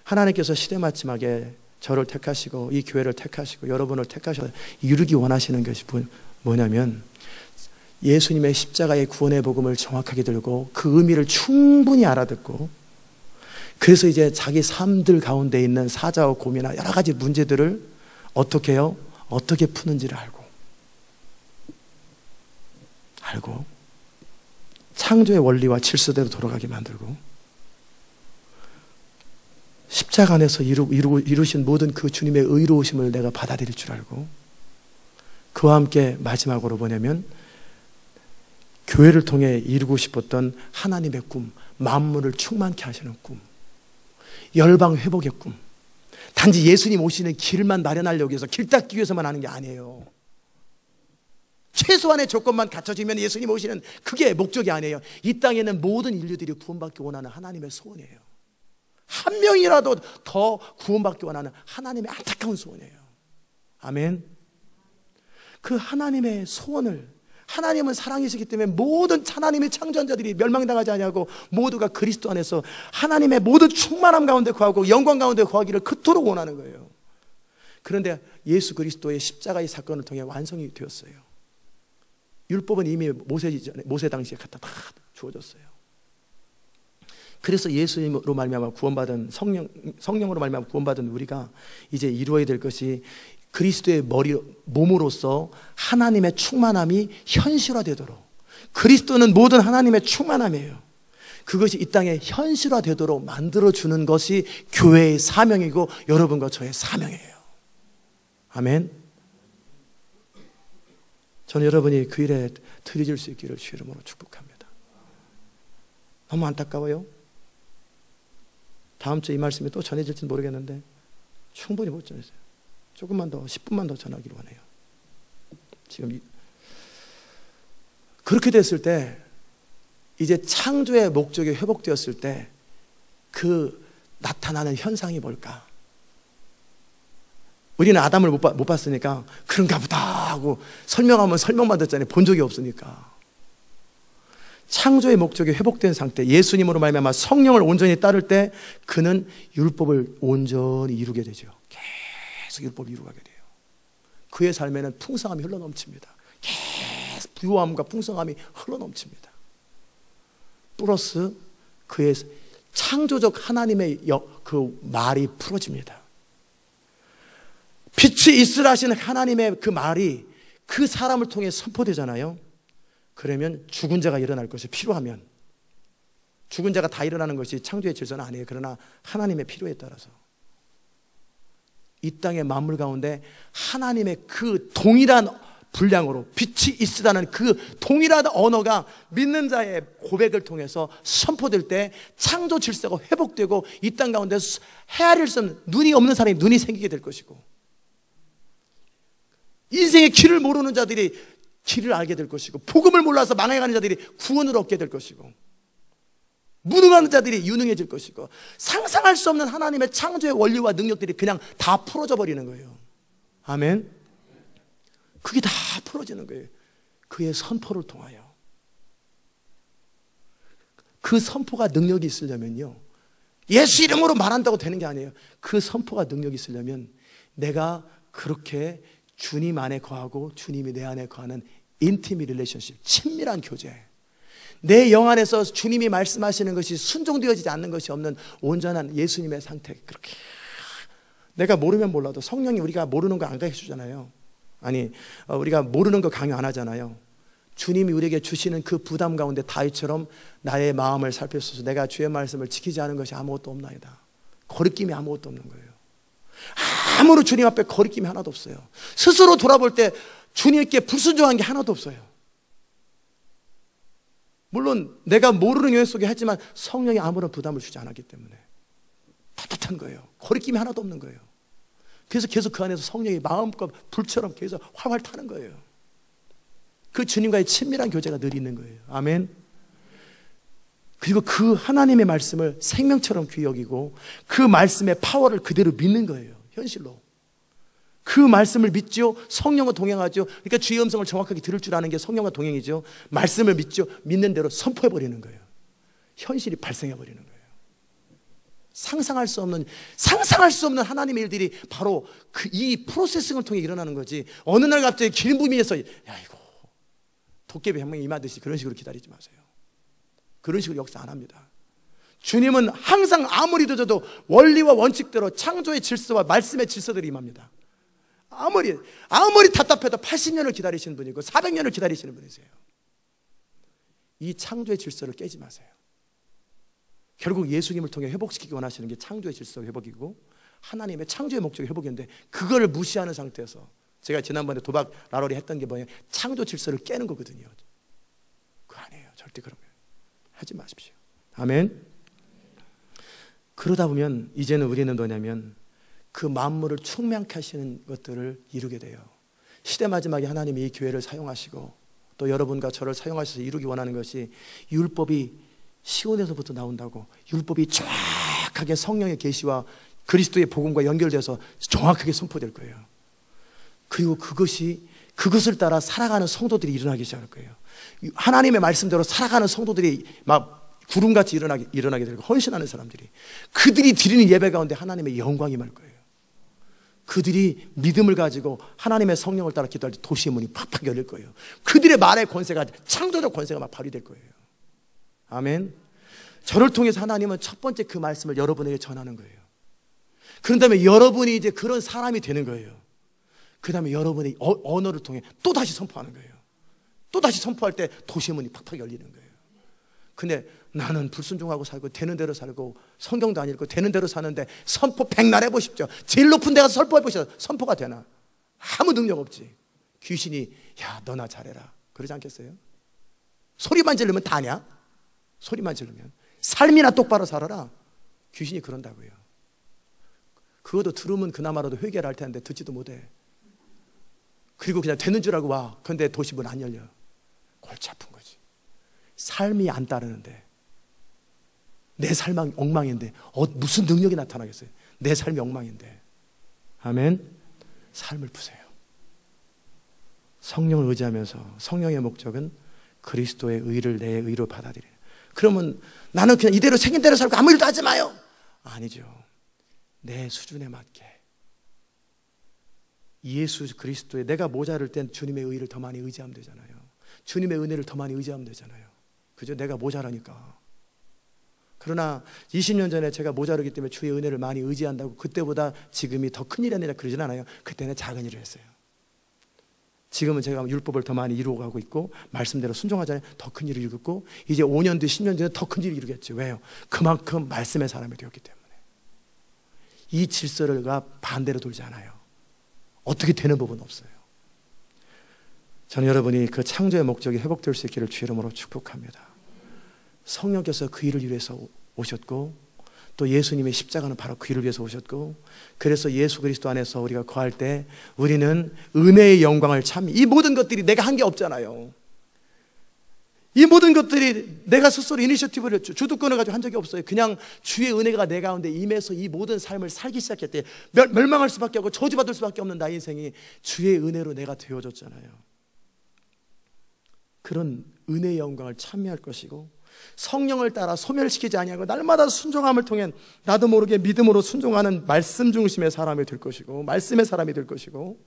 A: 하나님께서 시대 마지막에 저를 택하시고 이 교회를 택하시고 여러분을 택하셔서 이루기 원하시는 것이 뭐냐면, 예수님의 십자가의 구원의 복음을 정확하게 들고 그 의미를 충분히 알아듣고, 그래서 이제 자기 삶들 가운데 있는 사자와 고민이나 여러 가지 문제들을 어떻게 해요? 어떻게 푸는지를 알고 창조의 원리와 질서대로 돌아가게 만들고, 십자가 안에서 이루신 모든 그 주님의 의로우심을 내가 받아들일 줄 알고, 그와 함께 마지막으로 뭐냐면 교회를 통해 이루고 싶었던 하나님의 꿈, 만물을 충만케 하시는 꿈, 열방 회복의 꿈, 단지 예수님 오시는 길만 마련하려고 해서 길 닦기 위해서만 하는 게 아니에요. 최소한의 조건만 갖춰지면 예수님 오시는 그게 목적이 아니에요. 이 땅에는 모든 인류들이 구원받기 원하는 하나님의 소원이에요. 한 명이라도 더 구원받기 원하는 하나님의 안타까운 소원이에요. 아멘. 그 하나님의 소원을, 하나님은 사랑이시기 때문에 모든 하나님의 창조자들이 멸망당하지 아니하고 모두가 그리스도 안에서 하나님의 모든 충만함 가운데 거하고 영광 가운데 거하기를 그토록 원하는 거예요. 그런데 예수 그리스도의 십자가의 사건을 통해 완성이 되었어요. 율법은 이미 모세 당시에 갖다 다 주어졌어요. 그래서 예수님으로 말미암아 구원받은 성령으로 말미암아 구원받은 우리가 이제 이루어야 될 것이 그리스도의 몸으로서 하나님의 충만함이 현실화되도록, 그리스도는 모든 하나님의 충만함이에요. 그것이 이 땅에 현실화되도록 만들어주는 것이 교회의 사명이고 여러분과 저의 사명이에요. 아멘. 저는 여러분이 그 일에 들이질 수 있기를 주 이름으로 축복합니다. 너무 안타까워요. 다음 주 이 말씀이 또 전해질지는 모르겠는데 충분히 못 전했어요. 조금만 더, 10분만 더 전하기를 원해요. 지금 그렇게 됐을 때, 이제 창조의 목적이 회복되었을 때 그 나타나는 현상이 뭘까? 우리는 아담을 못 봤으니까 그런가 보다 하고 설명하면 설명만 듣잖아요. 본 적이 없으니까. 창조의 목적이 회복된 상태, 예수님으로 말미암아 성령을 온전히 따를 때 그는 율법을 온전히 이루게 되죠. 계속 율법을 이루게 돼요. 그의 삶에는 풍성함이 흘러넘칩니다. 계속 부유함과 풍성함이 흘러넘칩니다. 플러스 그의 창조적 하나님의 그 말이 풀어집니다. 빛이 있으라 하시는 하나님의 그 말이 그 사람을 통해 선포되잖아요. 그러면 죽은 자가 일어날 것이 필요하면, 죽은 자가 다 일어나는 것이 창조의 질서는 아니에요. 그러나 하나님의 필요에 따라서 이 땅의 만물 가운데 하나님의 그 동일한 분량으로 빛이 있으라는 그 동일한 언어가 믿는 자의 고백을 통해서 선포될 때 창조 질서가 회복되고 이 땅 가운데 헤아릴 수 없는, 눈이 없는 사람이 눈이 생기게 될 것이고, 인생의 길을 모르는 자들이 길을 알게 될 것이고, 복음을 몰라서 망해가는 자들이 구원을 얻게 될 것이고, 무능한 자들이 유능해질 것이고, 상상할 수 없는 하나님의 창조의 원리와 능력들이 그냥 다 풀어져 버리는 거예요. 아멘. 그게 다 풀어지는 거예요. 그의 선포를 통하여. 그 선포가 능력이 있으려면요, 예수 이름으로 말한다고 되는 게 아니에요. 그 선포가 능력이 있으려면 내가 그렇게 주님 안에 거하고 주님이 내 안에 거하는 인티밋 릴레이션십, 친밀한 교제, 내 영 안에서 주님이 말씀하시는 것이 순종되어지지 않는 것이 없는 온전한 예수님의 상태. 그렇게 내가 모르면 몰라도 성령이 우리가 모르는 거 안 가르쳐 주잖아요. 아니, 우리가 모르는 거 강요 안 하잖아요. 주님이 우리에게 주시는 그 부담 가운데 다윗처럼 나의 마음을 살펴서 내가 주의 말씀을 지키지 않은 것이 아무것도 없나이다. 거리낌이 아무것도 없는 거예요. 아무런 주님 앞에 거리낌이 하나도 없어요. 스스로 돌아볼 때 주님께 불순종한 게 하나도 없어요. 물론 내가 모르는 영역 속에 했지만 성령이 아무런 부담을 주지 않았기 때문에 따뜻한 거예요. 거리낌이 하나도 없는 거예요. 그래서 계속 그 안에서 성령이 마음과 불처럼 계속 활활 타는 거예요. 그 주님과의 친밀한 교제가 늘 있는 거예요. 아멘. 그리고 그 하나님의 말씀을 생명처럼 귀히 여기고 그 말씀의 파워를 그대로 믿는 거예요. 현실로. 그 말씀을 믿죠. 성령과 동행하죠. 그러니까 주의 음성을 정확하게 들을 줄 아는 게 성령과 동행이죠. 말씀을 믿죠. 믿는 대로 선포해버리는 거예요. 현실이 발생해버리는 거예요. 상상할 수 없는 하나님의 일들이 바로 이 프로세싱을 통해 일어나는 거지. 어느 날 갑자기 길무미에서 야 이거 도깨비 한 명이 임하듯이 그런 식으로 기다리지 마세요. 그런 식으로 역사 안 합니다. 주님은 항상 아무리 늦어도 원리와 원칙대로 창조의 질서와 말씀의 질서들이 임합니다. 아무리 답답해도 80년을 기다리시는 분이고 400년을 기다리시는 분이세요. 이 창조의 질서를 깨지 마세요. 결국 예수님을 통해 회복시키기 원하시는 게 창조의 질서 회복이고 하나님의 창조의 목적이 회복인데 그거를 무시하는 상태에서 제가 지난번에 도박 라롤이 했던 게 뭐냐, 창조 질서를 깨는 거거든요. 그거 절대 그런 거예요. 하지 마십시오. 아멘. 그러다 보면 이제는 우리는 뭐냐면 그 만물을 충만케 하시는 것들을 이루게 돼요. 시대 마지막에 하나님이 이 교회를 사용하시고 또 여러분과 저를 사용하셔서 이루기 원하는 것이 율법이 시온에서부터 나온다고, 율법이 정확하게 성령의 계시와 그리스도의 복음과 연결돼서 정확하게 선포될 거예요. 그리고 그것을 따라 살아가는 성도들이 일어나기 시작할 거예요. 하나님의 말씀대로 살아가는 성도들이 막 구름같이 일어나게 되고 헌신하는 사람들이, 그들이 드리는 예배 가운데 하나님의 영광이 임할 거예요. 그들이 믿음을 가지고 하나님의 성령을 따라 기도할 때 도시의 문이 팍팍 열릴 거예요. 그들의 말의 권세가, 창조적 권세가 막 발휘될 거예요. 아멘. 저를 통해서 하나님은 첫 번째 그 말씀을 여러분에게 전하는 거예요. 그런 다음에 여러분이 이제 그런 사람이 되는 거예요. 그 다음에 여러분의 언어를 통해 또 다시 선포하는 거예요. 또 다시 선포할 때 도시의 문이 팍팍 열리는 거예요. 근데 나는 불순종하고 살고 되는 대로 살고 성경도 안 읽고 되는 대로 사는데 선포 백날 해보십시오. 제일 높은 데 가서 선포해보시죠. 선포가 되나? 아무 능력 없지. 귀신이 야 너나 잘해라 그러지 않겠어요? 소리만 지르면 다냐? 소리만 지르면 삶이나 똑바로 살아라. 귀신이 그런다고요. 그것도 들으면 그나마라도 회개를 할 텐데 듣지도 못해. 그리고 그냥 되는 줄 알고 와. 그런데 도시 문 안 열려. 골치 아픈 거지. 삶이 안 따르는데, 내 삶은 엉망인데 무슨 능력이 나타나겠어요? 내 삶이 엉망인데. 아멘. 삶을 푸세요. 성령을 의지하면서, 성령의 목적은 그리스도의 의를 내 의로 받아들이는. 그러면 나는 그냥 이대로 생긴 대로 살고 아무 일도 하지 마요. 아니죠. 내 수준에 맞게 예수 그리스도의, 내가 모자랄 땐 주님의 의를 더 많이 의지하면 되잖아요. 주님의 은혜를 더 많이 의지하면 되잖아요. 그죠? 내가 모자라니까. 그러나 20년 전에 제가 모자르기 때문에 주의 은혜를 많이 의지한다고 그때보다 지금이 더 큰일이 아니라 그러진 않아요. 그때는 작은 일을 했어요. 지금은 제가 율법을 더 많이 이루어가고 있고 말씀대로 순종하잖아요. 더 큰 일을 이루고 이제 5년 뒤 10년 뒤에 더 큰 일을 이루겠죠. 왜요? 그만큼 말씀의 사람이 되었기 때문에. 이 질서가 반대로 돌지 않아요. 어떻게 되는 법은 없어요. 저는 여러분이 그 창조의 목적이 회복될 수 있기를 주의 이름으로 축복합니다. 성령께서 그 일을 위해서 오셨고 또 예수님의 십자가는 바로 그 일을 위해서 오셨고, 그래서 예수 그리스도 안에서 우리가 거할 때 우리는 은혜의 영광을 이 모든 것들이 내가 한 게 없잖아요. 이 모든 것들이 내가 스스로 이니셔티브를 주도권을 가지고 한 적이 없어요. 그냥 주의 은혜가 내 가운데 임해서 이 모든 삶을 살기 시작했대. 멸망할 수밖에 없고 저주받을 수밖에 없는 나의 인생이 주의 은혜로 내가 되어졌잖아요. 그런 은혜의 영광을 참여할 것이고, 성령을 따라 소멸시키지 아니하고 날마다 순종함을 통해 나도 모르게 믿음으로 순종하는 말씀 중심의 사람이 될 것이고, 말씀의 사람이 될 것이고,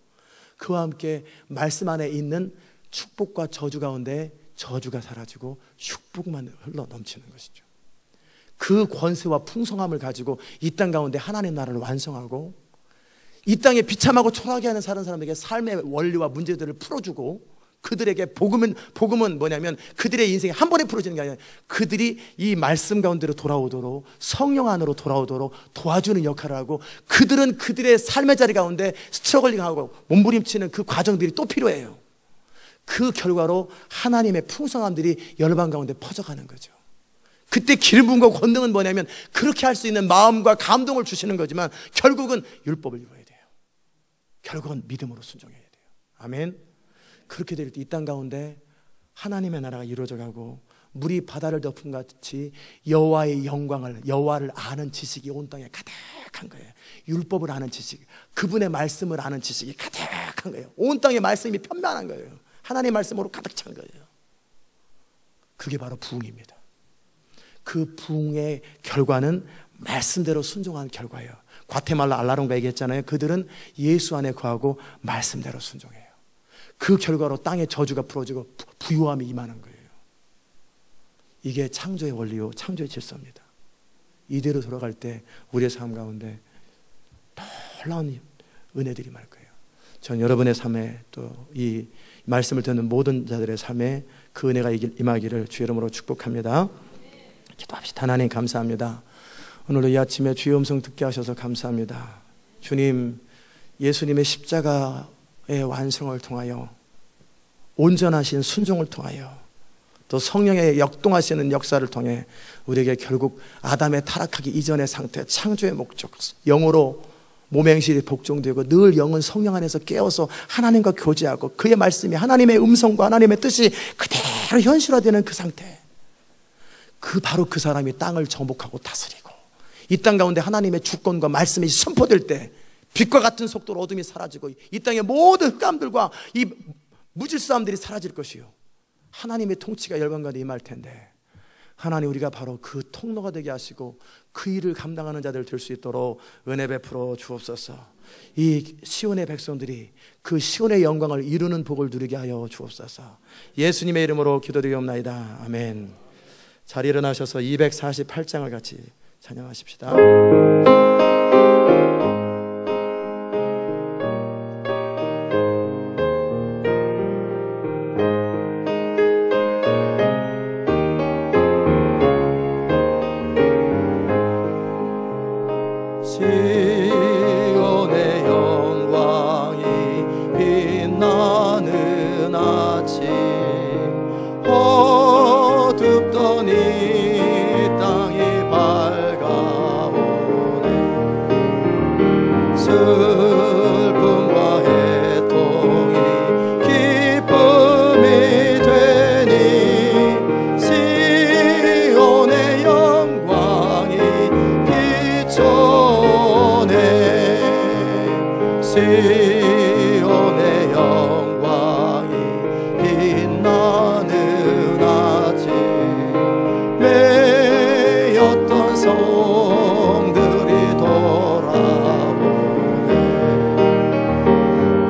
A: 그와 함께 말씀 안에 있는 축복과 저주 가운데 저주가 사라지고 축복만 흘러 넘치는 것이죠. 그 권세와 풍성함을 가지고 이 땅 가운데 하나님의 나라를 완성하고, 이 땅에 비참하고 초라하게 하는 사람에게 삶의 원리와 문제들을 풀어주고, 그들에게 복음은 뭐냐면 그들의 인생이 한 번에 풀어지는 게 아니라 그들이 이 말씀 가운데로 돌아오도록, 성령 안으로 돌아오도록 도와주는 역할을 하고, 그들은 그들의 삶의 자리 가운데 스트러글링하고 몸부림치는 그 과정들이 또 필요해요. 그 결과로 하나님의 풍성함들이 열방 가운데 퍼져가는 거죠. 그때 기름 부음과 권능은 뭐냐면 그렇게 할 수 있는 마음과 감동을 주시는 거지만 결국은 율법을 이루어야 돼요. 결국은 믿음으로 순종해야 돼요. 아멘. 그렇게 될 때 이 땅 가운데 하나님의 나라가 이루어져 가고, 물이 바다를 덮은 같이 여호와의 영광을, 여호와를 아는 지식이 온 땅에 가득한 거예요. 율법을 아는 지식, 그분의 말씀을 아는 지식이 가득한 거예요. 온 땅에 말씀이 편만한 거예요. 하나님의 말씀으로 가득 찬 거예요. 그게 바로 부흥입니다. 그 부흥의 결과는 말씀대로 순종한 결과예요. 과테말라 알라론가 얘기했잖아요. 그들은 예수 안에 거하고 말씀대로 순종해요. 그 결과로 땅의 저주가 풀어지고 부유함이 임하는 거예요. 이게 창조의 원리요, 창조의 질서입니다. 이대로 돌아갈 때 우리의 삶 가운데 놀라운 은혜들이 많을 거예요. 전 여러분의 삶에 또 이 말씀을 듣는 모든 자들의 삶에 그 은혜가 임하기를 주의 이름으로 축복합니다. 기도합시다. 하나님 감사합니다. 오늘도 이 아침에 주의 음성 듣게 하셔서 감사합니다. 주님, 예수님의 십자가의 완성을 통하여, 온전하신 순종을 통하여 또 성령의 역동하시는 역사를 통해 우리에게 결국 아담의 타락하기 이전의 상태, 창조의 목적, 영으로 몸의 행실이 복종되고 늘 영은 성령 안에서 깨어서 하나님과 교제하고 그의 말씀이 하나님의 음성과 하나님의 뜻이 그대로 현실화되는 그 상태, 바로 그 사람이 땅을 정복하고 다스리고 이 땅 가운데 하나님의 주권과 말씀이 선포될 때 빛과 같은 속도로 어둠이 사라지고 이 땅의 모든 흑암들과 이 무질서함들이 사라질 것이요, 하나님의 통치가 열방가운데 임할 텐데, 하나님 우리가 바로 그 통로가 되게 하시고 그 일을 감당하는 자들 될 수 있도록 은혜 베풀어 주옵소서. 이 시온의 백성들이 그 시온의 영광을 이루는 복을 누리게 하여 주옵소서. 예수님의 이름으로 기도드리옵나이다. 아멘. 자리 일어나셔서 248장을 같이 찬양하십시다.
B: 시온의 영광이 빛나는 아침, 어둡던 이 땅이 밝아오네. 슬픔과 애통이 기쁨이 되니 시온의 영광이 비춰내. 시온의 영광이 빛나는 아침, 매였던 성들이 돌아오네.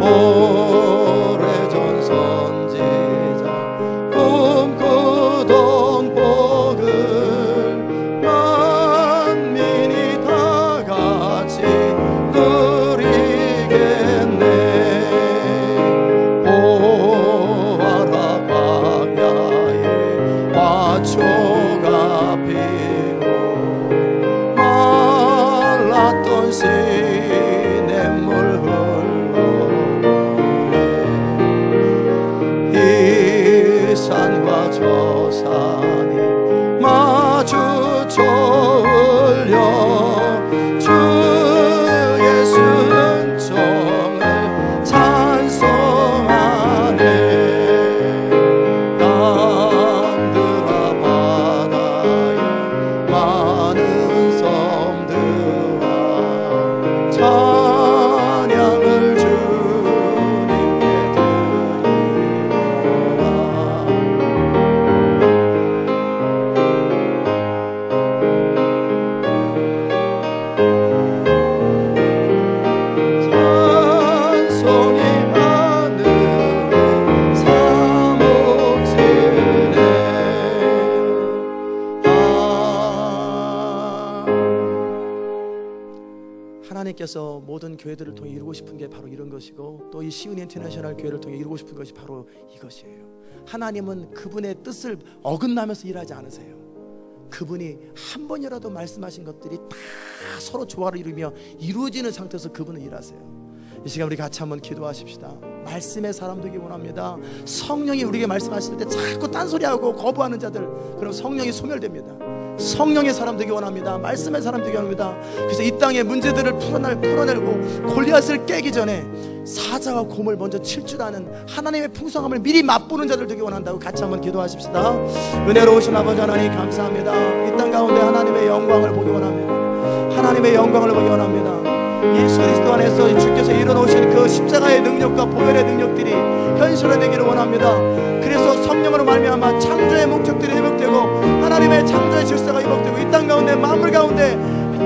B: 오래전 선지자 꿈꾸던 복을 만민이 다 같이 누리겠네. 보아라 광야에 화초가 피고 말랐던 시냇물 흘러오네. 이 산과 저 산이 마주쳐 흘려 주 예수 은총을 찬송하네. 땅들아 바다에 많은 섬들아 찬양을 주님께 드리라. 찬송이 하늘에 사목지네.
A: 하나님께서 모든 교회들을 통해 이루고 싶은 게 바로 이런 것이고, 또 이 시온 인터내셔널 교회를 통해 이루고 싶은 것이 바로 이것이에요. 하나님은 그분의 뜻을 어긋나면서 일하지 않으세요. 그분이 한 번이라도 말씀하신 것들이 다 서로 조화를 이루며 이루어지는 상태에서 그분은 일하세요. 이 시간 우리 같이 한번 기도하십시다. 말씀의 사람 되기 원합니다. 성령이 우리에게 말씀하실 때 자꾸 딴소리하고 거부하는 자들, 그럼 성령이 소멸됩니다. 성령의 사람 되기 원합니다. 말씀의 사람 되기 원합니다. 그래서 이 땅의 문제들을 풀어내고 골리앗을 깨기 전에 사자와 곰을 먼저 칠 줄 아는 하나님의 풍성함을 미리 맛보는 자들 되기 원한다고 같이 한번 기도하십시다. 은혜로우신 아버지 하나님 감사합니다. 이 땅 가운데 하나님의 영광을 보기 원합니다. 하나님의 영광을 보기 원합니다. 예수 그리스도 안에서 주께서 일어놓으신 그 십자가의 능력과 보혈의 능력들이 현실화되기를 원합니다. 그래서 성령으로 말미암아 창조의 목적들이 회복되고 하나님의 창조의 질서가 회복되고 이 땅 가운데 만물 가운데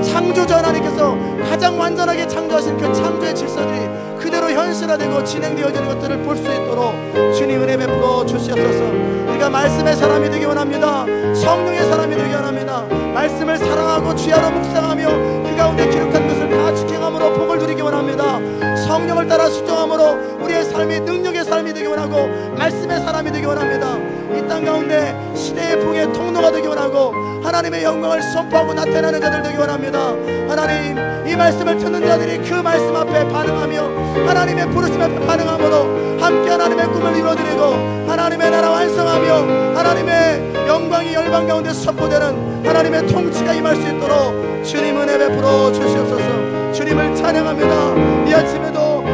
A: 창조주 하나님께서 가장 완전하게 창조하신 그 창조의 질서들이 그대로 현실화되고 진행되어지는 것들을 볼 수 있도록 주님 은혜 베풀어 주시옵소서. 우리가 말씀의 사람이 되기 원합니다. 성령의 사람이 되기 원합니다. 말씀을 사랑하고 주야로 묵상하며 그 가운데 기록한 것을 다 지켜감으로 복을 누리기 원합니다. 성령을 따라 순종함으로 우리의 삶이 능력의 삶이 되기 원하고 말씀의 사람이 되기 원합니다. 이 땅 가운데 시대의 복의 통로가 되기 원하고 하나님의 영광을 선포하고 나타나는 자들 되기 원합니다. 하나님, 이 말씀을 듣는 자들이 그 말씀 앞에 반응하며 하나님의 부르심 앞에 반응함으로 함께 하나님의 꿈을 이루어드리고 하나님의 나라 완성하며 하나님의 영광이 열방 가운데 선포되는 하나님의 통치가 임할 수 있도록 주님 은혜 베풀어 주시옵소서. 주님을 찬양합니다. 이 아침에도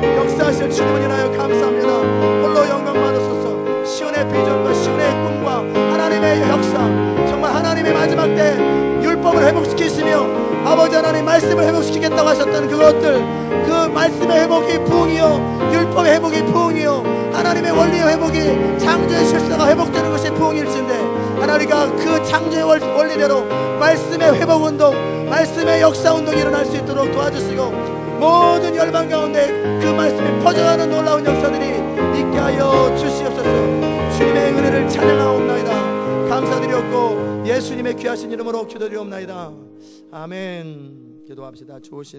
A: 역사하실 주님을 인하여 감사합니다. 홀로 영광 받으소서. 시온의 비전과 시온의 꿈과 하나님의 역사, 정말 하나님의 마지막 때 율법을 회복시키시며 아버지 하나님 말씀을 회복시키겠다고 하셨던 그것들, 그 말씀의 회복이 부흥이요, 율법의 회복이 부흥이요, 하나님의 원리의 회복이, 창조의 실사가 회복되는 것이 부흥일진데, 하나님과 그 창조의 원리대로 말씀의 회복운동, 말씀의 역사운동이 일어날 수 있도록 도와주시고, 모든 열방 가운데 그 말씀이 퍼져가는 놀라운 역사들이 있게 하여 주시옵소서. 주님의 은혜를 찬양하옵나이다. 감사드렸고 예수님의 귀하신 이름으로 기도드리옵나이다. 아멘. 기도합시다. 좋으신